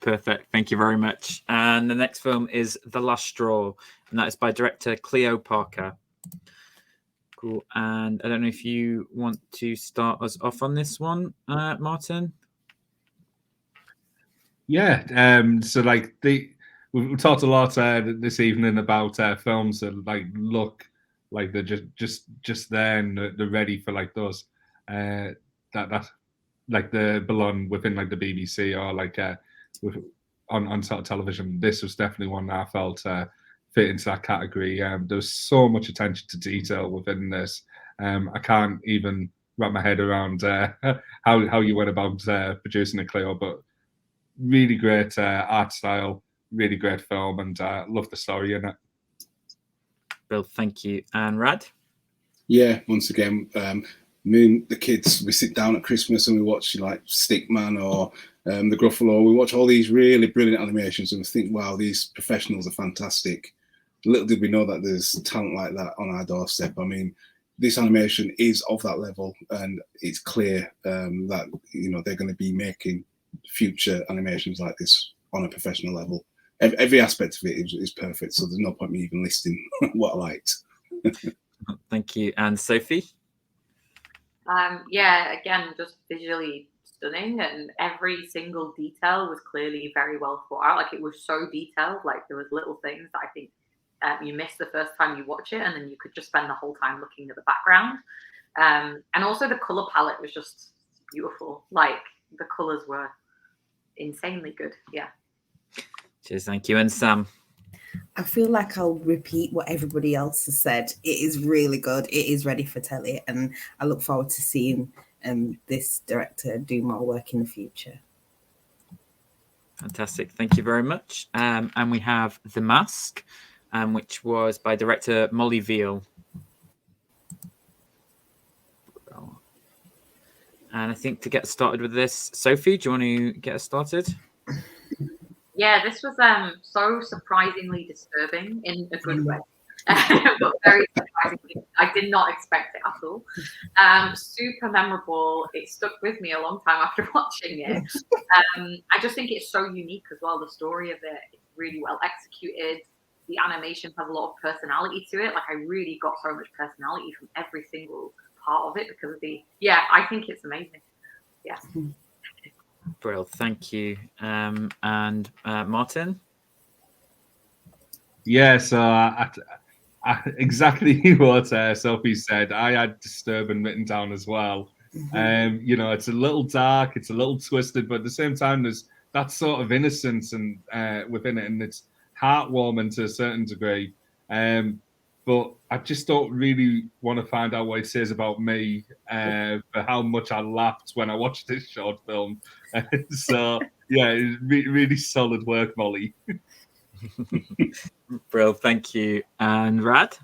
Perfect. Thank you very much. And the next film is The Last Straw, and that is by director Cleo Parker. Cool. And I don't know if you want to start us off on this one, Martin? Yeah. So, like, we've talked a lot this evening about films that like look like they're just there and they're ready for like those that like they belong within like the BBC or like on sort of television. This was definitely one that I felt fit into that category. There was so much attention to detail within this. I can't even wrap my head around how you went about producing it, Cleo, but really great art style. Really great film, and love the story in it. Bill, thank you. And Rad? Yeah, once again, me and the kids, we sit down at Christmas and we watch like Stickman or The Gruffalo. We watch all these really brilliant animations and we think, wow, these professionals are fantastic. Little did we know that there's talent like that on our doorstep. I mean, this animation is of that level, and it's clear that they're going to be making future animations like this on a professional level. Every aspect of it is perfect, so there's no point me even listing what I liked. Thank you. And Sophie? Yeah, again, just visually stunning, and every single detail was clearly very well thought out. Like, it was so detailed. Like, there was little things that I think you miss the first time you watch it, and then you could just spend the whole time looking at the background. And also the color palette was just beautiful. Like, the colors were insanely good. Yeah. Cheers, thank you. And Sam? I feel like I'll repeat what everybody else has said. It is really good. It is ready for telly, and I look forward to seeing this director do more work in the future. Fantastic. Thank you very much. And we have The Mask, which was by director Molly Veal. And I think to get started with this, Sophie, do you want to get us started? Yeah, this was so surprisingly disturbing in a good way, but very surprisingly. I did not expect it at all. Super memorable. It stuck with me a long time after watching it. I just think it's so unique as well. The story of it is really well executed. The animation has a lot of personality to it. Like, I really got so much personality from every single part of it because of I think it's amazing. Yeah. Brill, thank you. And Martin? Yeah, so I exactly what Sophie said. I had Disturbing written down as well. It's a little dark, it's a little twisted, but at the same time, there's that sort of innocence and within it, and it's heartwarming to a certain degree. But I just don't really want to find out what it says about me for how much I laughed when I watched this short film. So, yeah, really solid work, Molly. Brill, thank you. And Rad?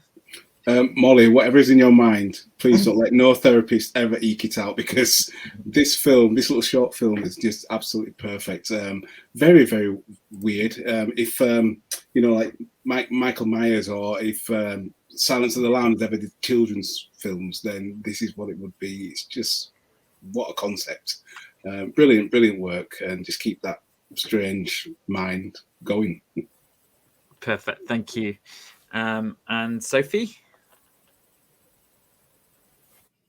Molly, whatever is in your mind, please don't let no therapist ever eke it out, because this little short film is just absolutely perfect. Very, very weird. If like Michael Myers, or if Silence of the Lambs ever did children's films, then this is what it would be. It's just, what a concept. Brilliant work, and just keep that strange mind going. Perfect, thank you. And Sophie?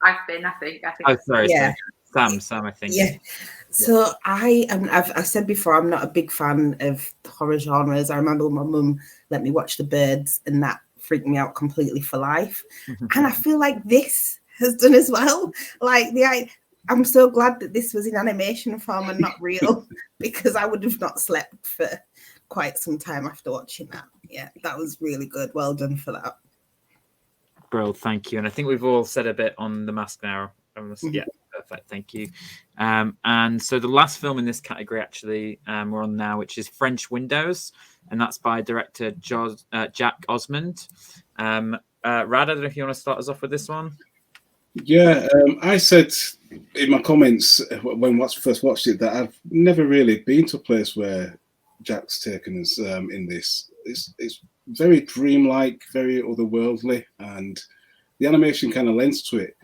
I think. Oh, sorry. Yeah. Sam, I think. Yeah. So I've said before, I'm not a big fan of horror genres. I remember when my mum let me watch The Birds, and that freaked me out completely for life. And I feel like this has done as well. Like I'm so glad that this was in animation form and not real, because I would have not slept for quite some time after watching that. Yeah, that was really good. Well done for that. Brill, thank you. And I think we've all said a bit on The Mask now. Yeah, perfect. Thank you. And so the last film in this category, actually, we're on now, which is French Windows, and that's by director Jack Osmond. Rad, I don't know if you want to start us off with this one. Yeah, I said in my comments when I first watched it that I've never really been to a place where Jack's taken us in this. It's very dreamlike, very otherworldly, and the animation kind of lends to it.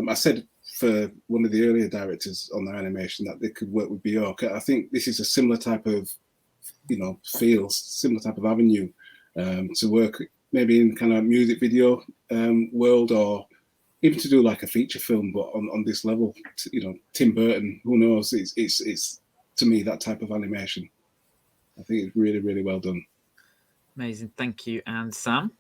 I said for one of the earlier directors on their animation that they could work with Bjork. I think this is a similar type of, feel, similar type of avenue to work maybe in kind of music video world, or even to do like a feature film, but on this level. Tim Burton, who knows? It's to me that type of animation. I think it's really, really well done. Amazing, thank you. And Sam?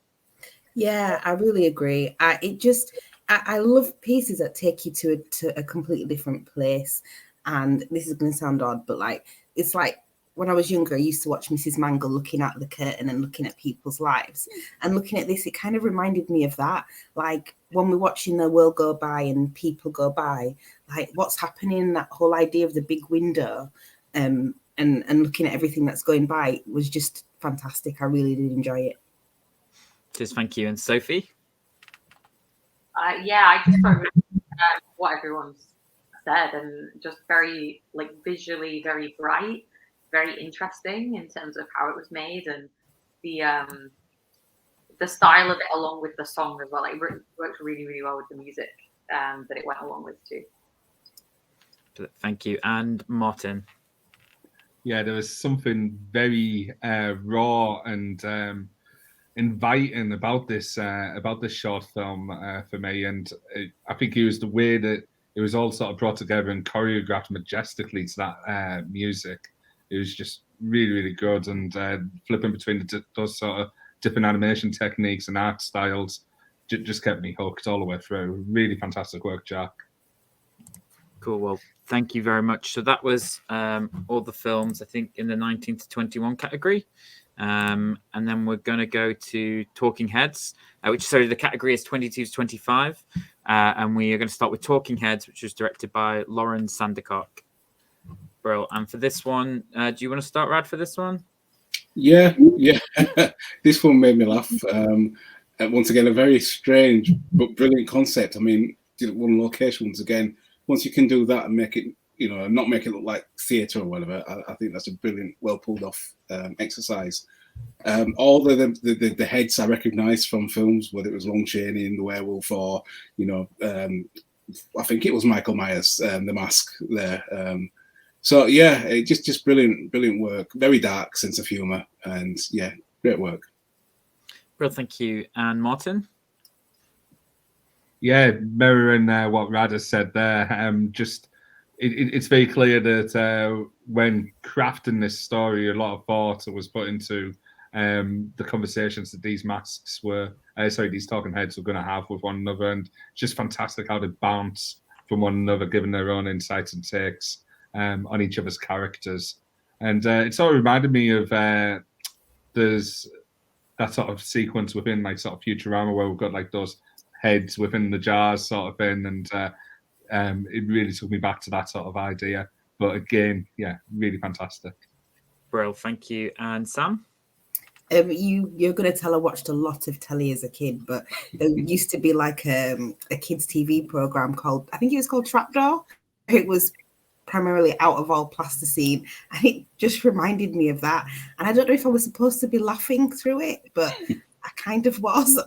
Yeah, I really agree. I love pieces that take you to a completely different place. And this is going to sound odd, but it's like when I was younger, I used to watch Mrs. Mangle looking at the curtain and looking at people's lives. And looking at this, it kind of reminded me of that. Like when we're watching the world go by and people go by, like what's happening, that whole idea of the big window and looking at everything that's going by was just fantastic. I really did enjoy it. Just thank you. And Sophie? Yeah, I just thought what everyone's said, and just very visually very bright, very interesting in terms of how it was made, and the style of it along with the song as well. It worked really, really well with the music that it went along with too. Thank you. And Martin? Yeah, there was something very raw and inviting about this short film for me, and I think it was the way that it was all sort of brought together and choreographed majestically to that music. It was just really, really good, and flipping between those sort of different animation techniques and art styles just kept me hooked all the way through. Really fantastic work, Jack. Cool. Well, thank you very much. So that was all the films, I think, in the 19 to 21 category. And then we're going to go to Talking Heads, the category is 22 to 25. And we are going to start with Talking Heads, which was directed by Lauren Sandercock. Bro, and for this one, do you want to start, Rad, for this one? Yeah. This one made me laugh. And once again, a very strange but brilliant concept. I mean, one location, once again, once you can do that and make it, not make it look like theatre or whatever, I think that's a brilliant, well pulled off exercise. All the heads I recognised from films, whether it was Lon Chaney in The Werewolf or, I think it was Michael Myers, The Mask there. So yeah, it just brilliant work. Very dark sense of humour, and yeah, great work. Well, thank you. And Martin? Yeah, mirroring what Rad has said there. It's very clear that when crafting this story, a lot of thought was put into the conversations that these masks these talking heads were going to have with one another, and it's just fantastic how they bounce from one another, giving their own insights and takes on each other's characters. And it sort of reminded me of there's that sort of sequence within sort of Futurama where we've got those heads within the jars sort of thing, and it really took me back to that sort of idea. But again, yeah, really fantastic. Well, thank you. And Sam? You're going to tell I watched a lot of telly as a kid, but there used to be a kids' TV program called, I think it was called Trapdoor. It was primarily out of all plasticine, and it just reminded me of that. And I don't know if I was supposed to be laughing through it, but I kind of was.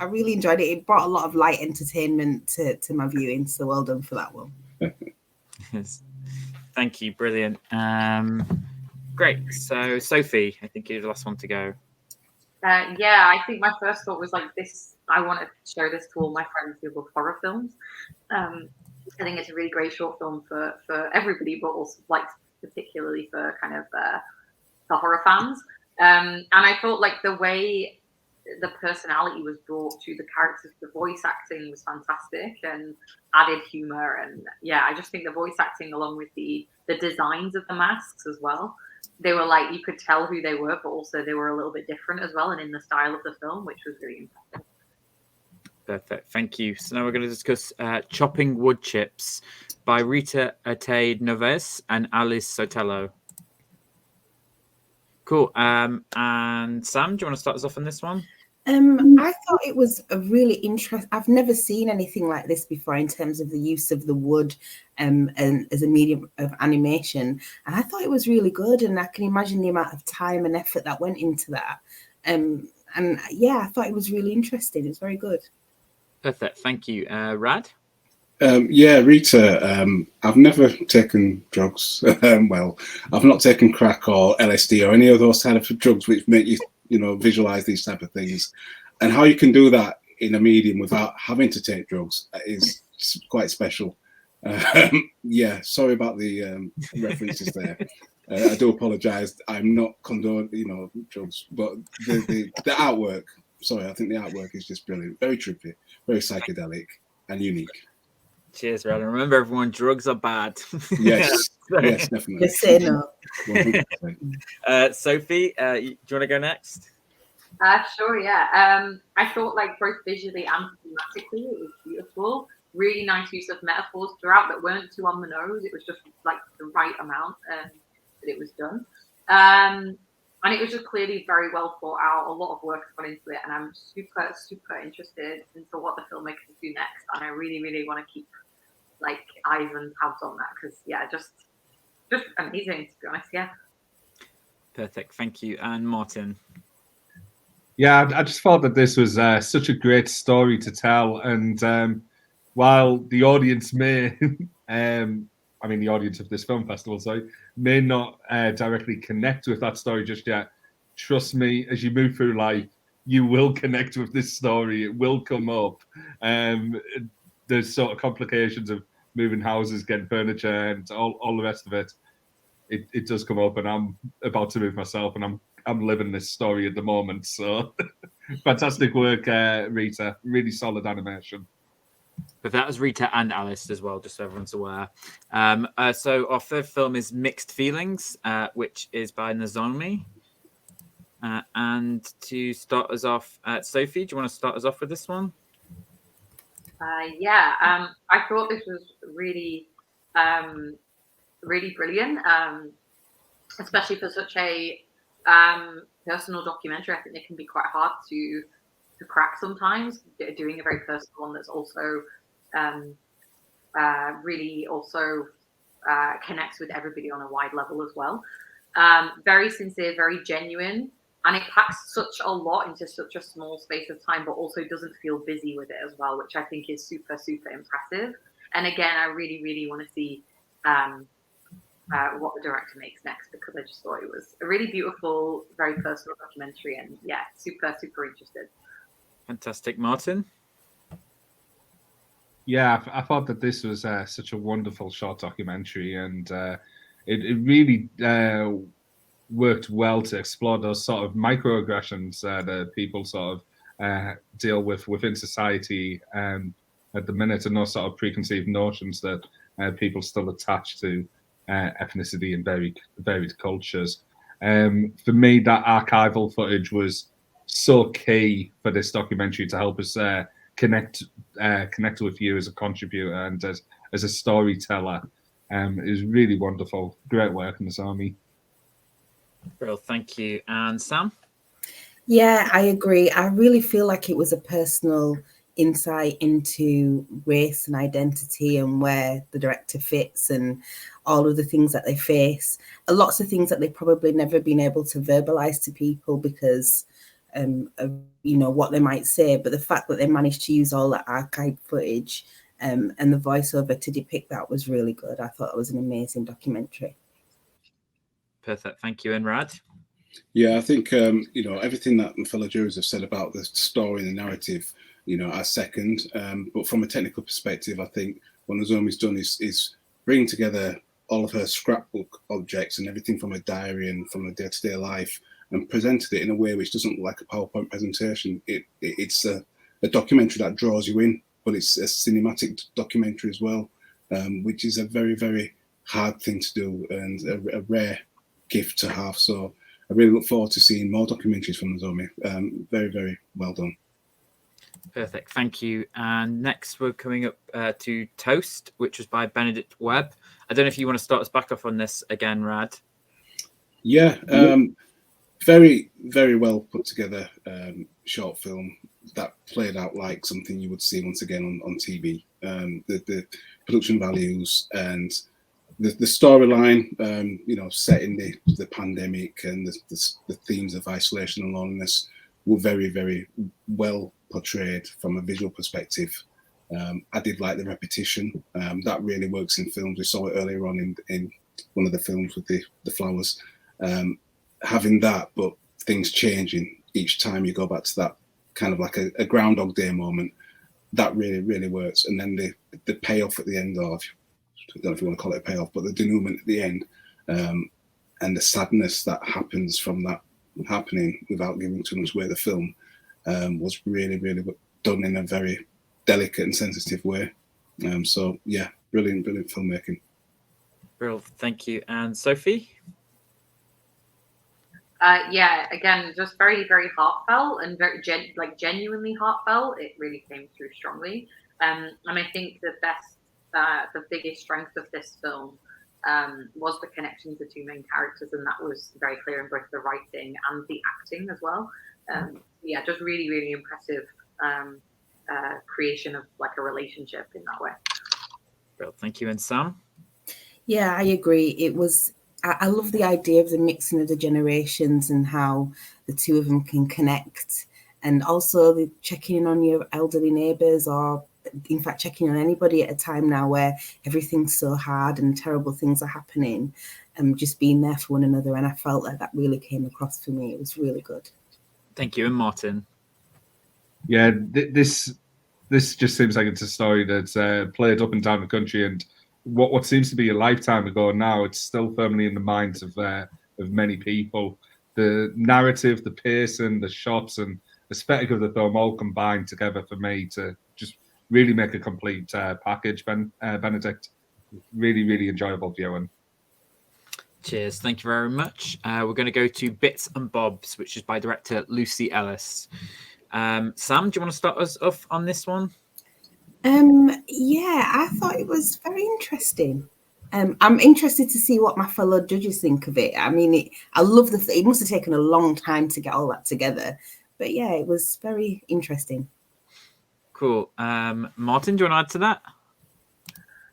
I really enjoyed it. It brought a lot of light entertainment to my viewing, so well done for that one. Yes. Thank you. Brilliant. Great. So, Sophie, I think you're the last one to go. Yeah, I think my first thought was this. I want to show this to all my friends who love horror films. I think it's a really great short film for everybody, but also particularly for kind of the horror fans. And I thought the way the personality was brought to the characters. The voice acting was fantastic and added humor. And yeah, I just think the voice acting, along with the designs of the masks as well, they were like, you could tell who they were, but also they were a little bit different as well, and in the style of the film, which was really impressive. Perfect. Thank you. So now we're going to discuss Chopping Wood Chips by Rita Atade Noves and Alice Sotelo. Cool. And Sam, do you want to start us off on this one? I thought it was a really interesting. I've never seen anything like this before in terms of the use of the wood and as a medium of animation. And I thought it was really good. And I can imagine the amount of time and effort that went into that. And yeah, I thought it was really interesting. It's very good. Perfect. Thank you. Rad? Yeah, Rita, I've never taken drugs. Well, I've not taken crack or LSD or any of those kind of drugs which make you, visualize these type of things. And how you can do that in a medium without having to take drugs is quite special. Yeah, sorry about the references there. I do apologize. I'm not condoning, drugs, but the artwork. Sorry, I think the artwork is just brilliant. Very trippy, very psychedelic, and unique. Cheers, Rad. And remember, everyone, drugs are bad. Yes, yes, definitely. Just say no. 100%. Sophie, do you want to go next? Sure, yeah. I thought, like, both visually and thematically, it was beautiful. Really nice use of metaphors throughout that weren't too on the nose. It was just like the right amount that it was done. And it was just clearly very well thought out. A lot of work has gone into it, and I'm super, super interested into what the filmmakers do next. And I really, really want to keep like eyes and tabs on that because, yeah, just amazing, to be honest. Yeah. Perfect. Thank you. And Martin? Yeah, I just thought that this was such a great story to tell. And while the audience may, the audience of this film festival, may not directly connect with that story just yet, trust me, as you move through life, you will connect with this story. It will come up. There's sort of complications of moving houses, getting furniture, and all the rest of it. It does come up, and I'm about to move myself, and I'm living this story at the moment. So fantastic work, Rita. Really solid animation. But that was Rita and Alice as well, just so everyone's aware. So our third film is Mixed Feelings, which is by Nozomi. And to start us off, Sophie, do you want to start us off with this one? Yeah, I thought this was really, really brilliant, especially for such a personal documentary. I think it can be quite hard to crack sometimes, doing a very personal one that's also really also connects with everybody on a wide level as well. Very sincere, very genuine, and it packs such a lot into such a small space of time, but also doesn't feel busy with it as well, which I think is super, super impressive. And again, I really, really want to see what the director makes next, because I just thought it was a really beautiful, very personal documentary, and yeah, super, super interested. Fantastic. Martin? Yeah, I thought that this was such a wonderful short documentary, and it really worked well to explore those sort of microaggressions that people sort of deal with within society at the minute, and those sort of preconceived notions that people still attach to ethnicity and varied cultures. For me, that archival footage was so key for this documentary to help us connect with you as a contributor and as a storyteller. It was really wonderful. Great work in this army. Well, thank you. And Sam? Yeah, I agree. I really feel like it was a personal insight into race and identity and where the director fits and all of the things that they face. Lots of things that they've probably never been able to verbalize to people because of, what they might say. But the fact that they managed to use all that archive footage and the voiceover to depict that was really good. I thought it was an amazing documentary. Perfect. Thank you. And Rad? Yeah, I think, everything that my fellow jurors have said about the story and the narrative, I second. But from a technical perspective, I think what Nozomi's done is bring together all of her scrapbook objects and everything from her diary and from her day-to-day life and presented it in a way which doesn't look like a PowerPoint presentation. It's a documentary that draws you in, but it's a cinematic documentary as well, which is a very, very hard thing to do and a rare gift to have. So I really look forward to seeing more documentaries from Nozomi. Very, very well done. Perfect, thank you. And next we're coming up to Toast, which was by Benedict Webb. I don't know if you want to start us back off on this again, Rad. Yeah, very, very well put together short film that played out like something you would see once again on TV. The production values and the storyline, set in the pandemic and the themes of isolation and loneliness were very, very well portrayed from a visual perspective. I did like the repetition. That really works in films. We saw it earlier on in one of the films with the flowers. Having that, but things changing each time you go back to that kind of like a Groundhog Day moment, that really, really works. And then the payoff at the end of, I don't know if you want to call it a payoff, but the denouement at the end, and the sadness that happens from that happening without giving too much away the film, was really, really done in a very delicate and sensitive way. So yeah, brilliant filmmaking. Brilliant, thank you. And Sophie? Yeah, again, just very, very heartfelt and very genuinely heartfelt. It really came through strongly. And I think the biggest strength of this film was the connection to two main characters, and that was very clear in both the writing and the acting as well. Yeah, just really, really impressive creation of like a relationship in that way. Well, thank you. And Sam? Yeah, I agree. It was. I love the idea of the mixing of the generations and how the two of them can connect, and also the checking in on your elderly neighbours, or in fact checking on anybody at a time now where everything's so hard and terrible things are happening, and just being there for one another. And I felt like that really came across for me. It was really good. Thank you. And Martin? Yeah, this just seems like it's a story that's played up and down the country, and what seems to be a lifetime ago now, it's still firmly in the minds of many people. The narrative, the pacing, the shots, and the aesthetic of the film all combined together for me to just really make a complete package. Benedict, really, really enjoyable viewing. Cheers. Thank you very much. We're going to go to Bits and Bobs, which is by director Lucy Ellis. Sam, do you want to start us off on this one? Yeah, I thought it was very interesting. I'm interested to see what my fellow judges think of it. I mean, I love it must have taken a long time to get all that together, but yeah, it was very interesting. Cool. Martin, do you want to add to that?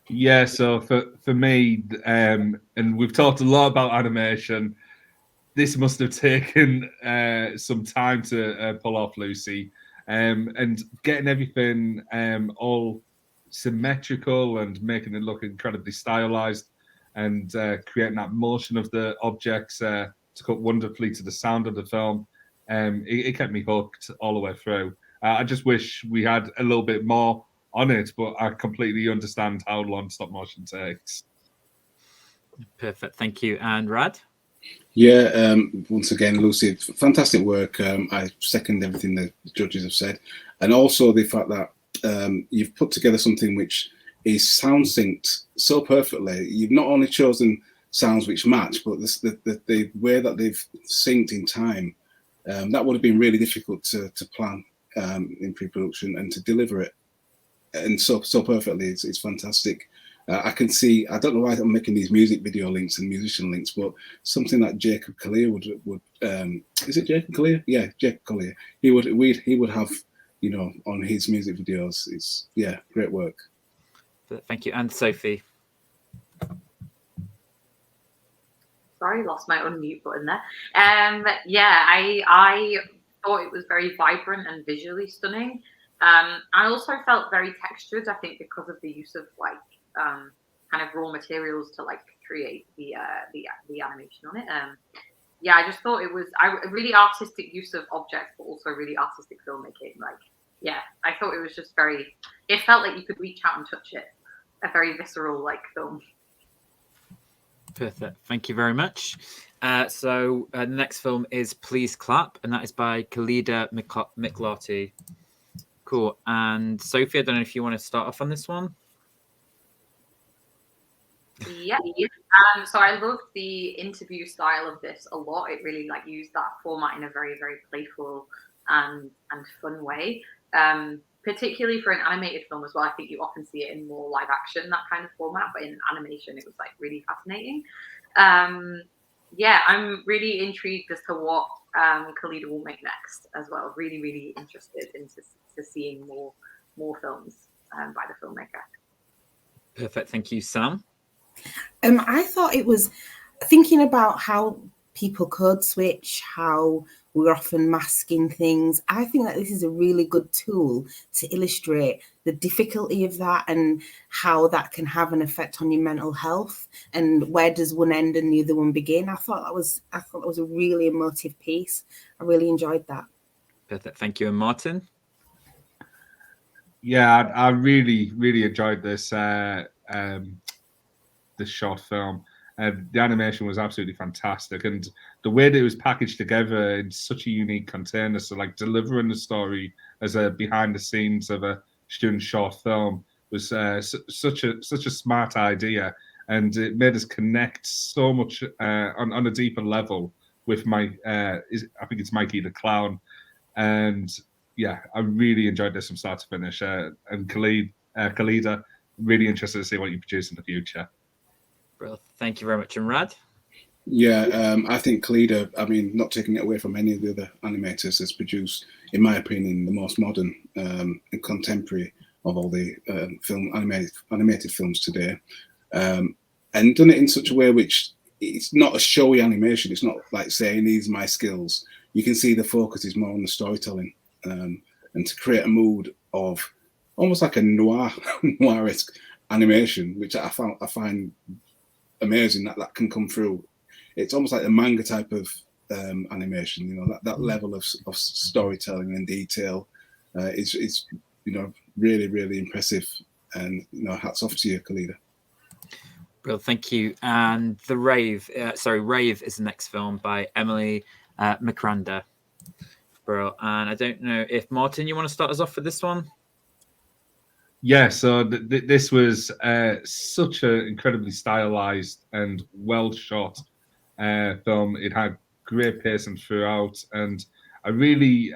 Yeah, so for me, and we've talked a lot about animation, this must have taken some time to pull off, Lucy. And getting everything all symmetrical and making it look incredibly stylized, and creating that motion of the objects to cut wonderfully to the sound of the film. It kept me hooked all the way through. I just wish we had a little bit more on it, but I completely understand how long stop motion takes. Perfect, thank you. And Rad? Yeah, once again, Lucy, fantastic work. I second everything the judges have said. And also the fact that you've put together something which is sound synced so perfectly. You've not only chosen sounds which match, but the way that they've synced in time, that would have been really difficult to plan in pre-production and to deliver it. And so perfectly, it's fantastic. I can see. I don't know why I'm making these music video links and musician links, but something that Jacob Collier would is it Jacob Collier? Yeah, Jacob Collier. He would have, on his music videos. It's great work. Thank you. And Sophie? Sorry, lost my unmute button there. I thought it was very vibrant and visually stunning. I also felt very textured. I think because of the use of kind of raw materials to create the animation on it. I just thought it was a really artistic use of objects, but also really artistic filmmaking. I thought it was just it felt like you could reach out and touch it. A very visceral film. Perfect. Thank you very much. So the next film is Please Clap, and that is by Khalida Miklati. Cool. And Sophie, I don't know if you want to start off on this one. Yeah. So I loved the interview style of this a lot. It really like used that format in a very, very playful and fun way. Particularly for an animated film as well. I think you often see it in more live action, that kind of format, but in animation it was like really fascinating. Yeah, I'm really intrigued as to what Khalida will make next as well. Really, really interested into seeing more films by the filmmaker. Perfect. Thank you, Sam. I thought it was thinking about how people code switch, how we're often masking things. I think that this is a really good tool to illustrate the difficulty of that and how that can have an effect on your mental health and where does one end and the other one begin. I thought that was a really emotive piece. I really enjoyed that. Perfect. Thank you. And Martin? Yeah, I really, really enjoyed this this short film. The animation was absolutely fantastic, and the way that it was packaged together in such a unique container, so like delivering the story as a behind the scenes of a student short film was such a smart idea, and it made us connect so much on a deeper level with I think it's Mikey the Clown, and yeah, I really enjoyed this from start to finish. And Khalida, really interested to see what you produce in the future. Well, thank you very much. And Rad? Yeah, I think Khalida, I mean, not taking it away from any of the other animators, has produced, in my opinion, the most modern and contemporary of all the animated films today. And done it in such a way which it's not a showy animation. It's not like saying, these are my skills. You can see the focus is more on the storytelling and to create a mood of almost like a noiresque animation, which I find amazing that can come through. It's almost like a manga type of animation, you know, that level of storytelling and detail is you know, really, really impressive, and you know, hats off to you, Khalida. Well, thank you. And the Rave is the next film by Emily McRanda. Bro, and I don't know if Martin, you want to start us off with this one? Yeah, so this was such an incredibly stylized and well shot film. It had great pacing throughout, and I really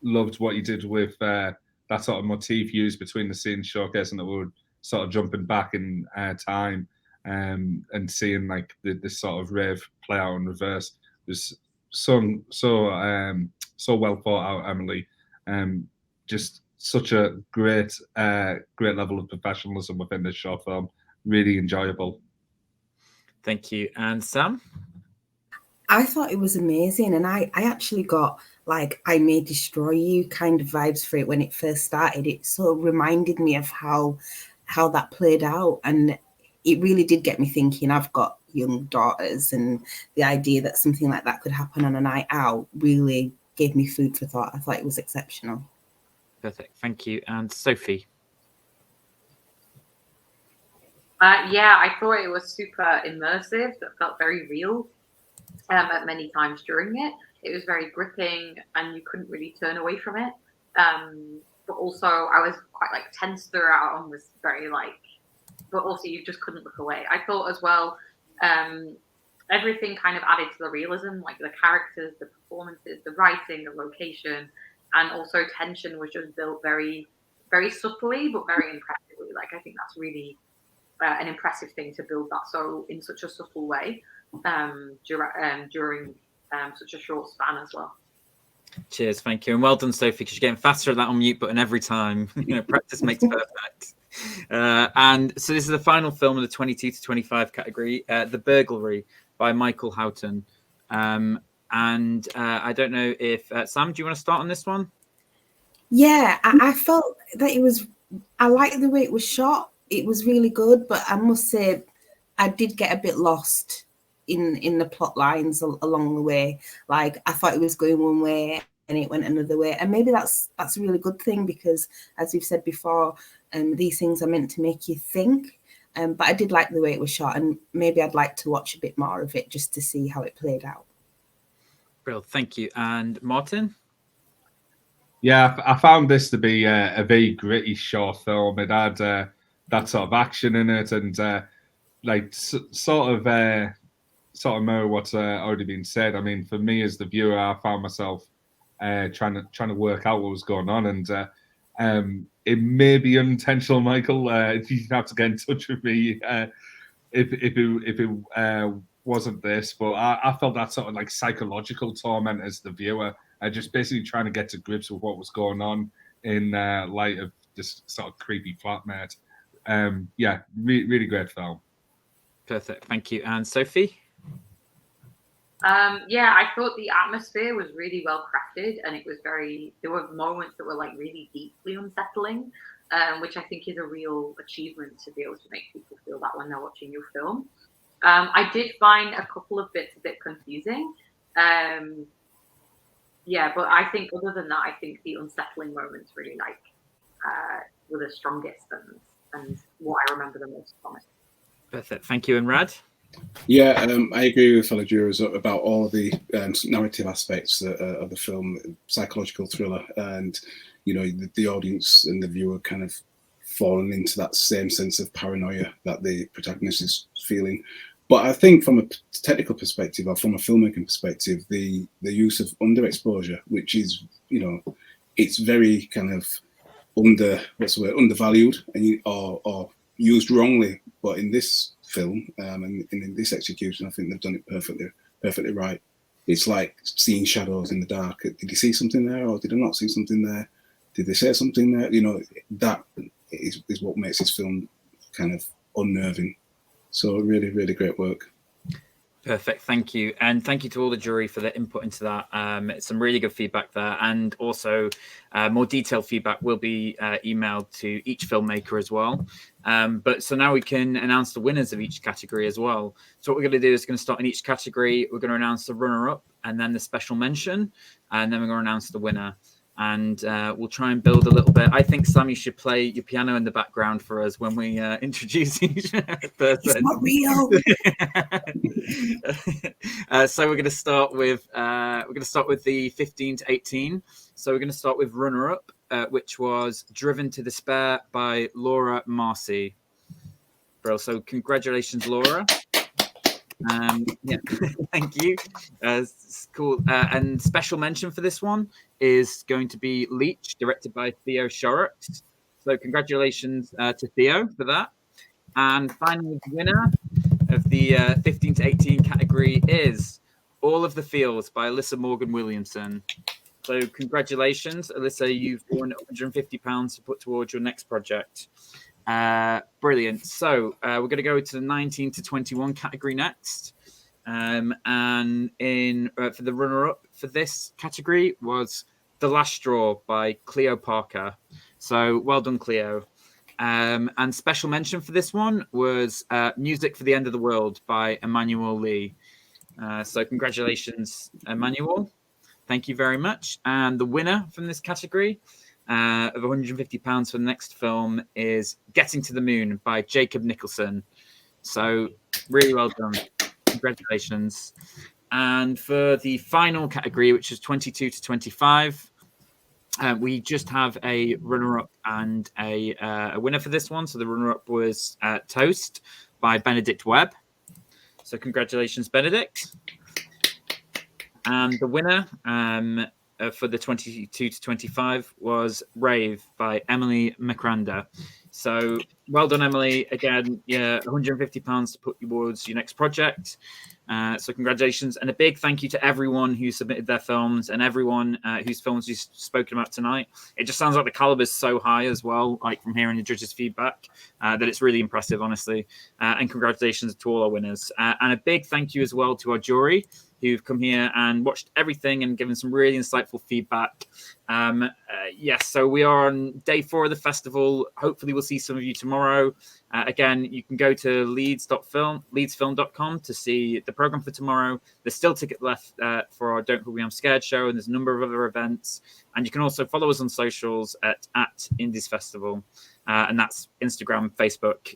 loved what you did with that sort of motif used between the scenes, showcasing that we were sort of jumping back in time and seeing like this sort of rave play out in reverse. It was so well thought out, Emily. Just such a great level of professionalism within this short film. Really enjoyable. Thank you. And Sam? I thought it was amazing, and I actually got like I May Destroy You kind of vibes for it when it first started. It sort of reminded me of how that played out, and it really did get me thinking. I've got young daughters, and the idea that something like that could happen on a night out really gave me food for thought. I thought it was exceptional. Perfect. Thank you. And Sophie? Yeah, I thought it was super immersive. That felt very real at many times during it. It was very gripping, and you couldn't really turn away from it. But also, I was quite like tense throughout, and was very like. But also, you just couldn't look away. I thought as well, everything kind of added to the realism, like the characters, the performances, the writing, the location, and also tension was just built very, very subtly, but very impressively. Like I think that's really an impressive thing to build that so in such a subtle way during such a short span as well. Cheers, thank you, and well done, Sophie, because you're getting faster at that unmute button every time. You know, practice makes perfect. And so this is the final film in the 22 to 25 category, The Burglary by Michael Houghton. And I don't know if Sam, do you want to start on this one? Yeah, I felt that I liked the way it was shot. It was really good, but I must say I did get a bit lost in the plot lines along the way. Like I thought it was going one way and it went another way, and maybe that's a really good thing, because as we've said before, these things are meant to make you think. But I did like the way it was shot, and maybe I'd like to watch a bit more of it just to see how it played out. Brilliant, thank you. And Martin? Yeah, I found this to be a very gritty short film. It had that sort of action in it, and sort of mirror what's already been said. I mean, for me as the viewer, I found myself trying to work out what was going on, and it may be unintentional, Michael. You have to get in touch with me if it wasn't this, but I felt that sort of like psychological torment as the viewer. Just basically trying to get to grips with what was going on in light of this sort of creepy flatmate. Really great film. Perfect, thank you. And Sophie? I thought the atmosphere was really well crafted, and there were moments that were like really deeply unsettling, which I think is a real achievement to be able to make people feel that when they're watching your film. I did find a couple of bits a bit confusing. But I think other than that, I think the unsettling moments really were the strongest and what I remember the most from it. Perfect, thank you. And Rad? Yeah, I agree with fellow jurors about all the narrative aspects of the film, psychological thriller, and the audience and the viewer kind of falling into that same sense of paranoia that the protagonist is feeling. But I think from a technical perspective or from a filmmaking perspective, the use of underexposure, which is, it's very kind of undervalued or used wrongly. But in this film and in this execution, I think they've done it perfectly right. It's like seeing shadows in the dark. Did you see something there, or did I not see something there? Did they say something there? That is what makes this film kind of unnerving. So really, really great work. Perfect, thank you. And thank you to all the jury for their input into that. Some really good feedback there. And also more detailed feedback will be emailed to each filmmaker as well. So now we can announce the winners of each category as well. So what we're going to do is going to start in each category. We're going to announce the runner-up and then the special mention. And then we're going to announce the winner. And we'll try and build a little bit. I think, Sam, you should play your piano in the background for us when we introduce each person. It's not real. So we're going to start with the 15 to 18. So we're going to start with runner-up, which was Driven to Despair by Laura Marcy. Bro, so congratulations, Laura. Thank you. It's cool. And special mention for this one is going to be Leech, directed by Theo Shorrock. So congratulations to Theo for that. And finally, the winner of the 15 to 18 category is All of the Fields by Alyssa Morgan Williamson. So congratulations, Alyssa. You've won £150 to put towards your next project. Brilliant. So we're going to go to the 19 to 21 category next. And for the runner-up for this category was The Last Straw by Cleo Parker. So well done, Cleo. And special mention for this one was Music for the End of the World by Emmanuel Lee. So congratulations, Emmanuel. Thank you very much. And the winner from this category of £150 for the next film is Getting to the Moon by Jacob Nicholson. So really well done. Congratulations. And for the final category, which is 22 to 25, we just have a runner-up and a winner for this one. So the runner-up was Toast by Benedict Webb. So congratulations, Benedict. And the winner for the 22 to 25 was Rave by Emily McRanda. So well done, Emily. Again, £150 to put towards your next project. So congratulations. And a big thank you to everyone who submitted their films and everyone whose films you've spoken about tonight. It just sounds like the caliber is so high as well, like from hearing the judges' feedback, that it's really impressive, honestly. And congratulations to all our winners. And a big thank you as well to our jury, who've come here and watched everything and given some really insightful feedback. So we are on day 4 of the festival. Hopefully we'll see some of you tomorrow. Again, you can go to leedsfilm.com to see the program for tomorrow. There's still tickets left for our Don't Hurry I'm Scared show, and there's a number of other events. And you can also follow us on socials at Indies Festival. And that's Instagram, Facebook,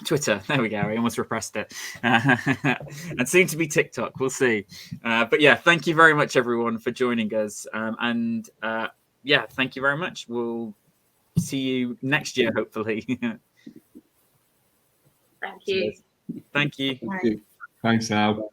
Twitter. There we go. I almost repressed it. And soon to be TikTok. We'll see. But yeah, thank you very much, everyone, for joining us. Yeah, thank you very much. We'll see you next year, hopefully. Thank you. Thank you. Bye. Thanks, Al.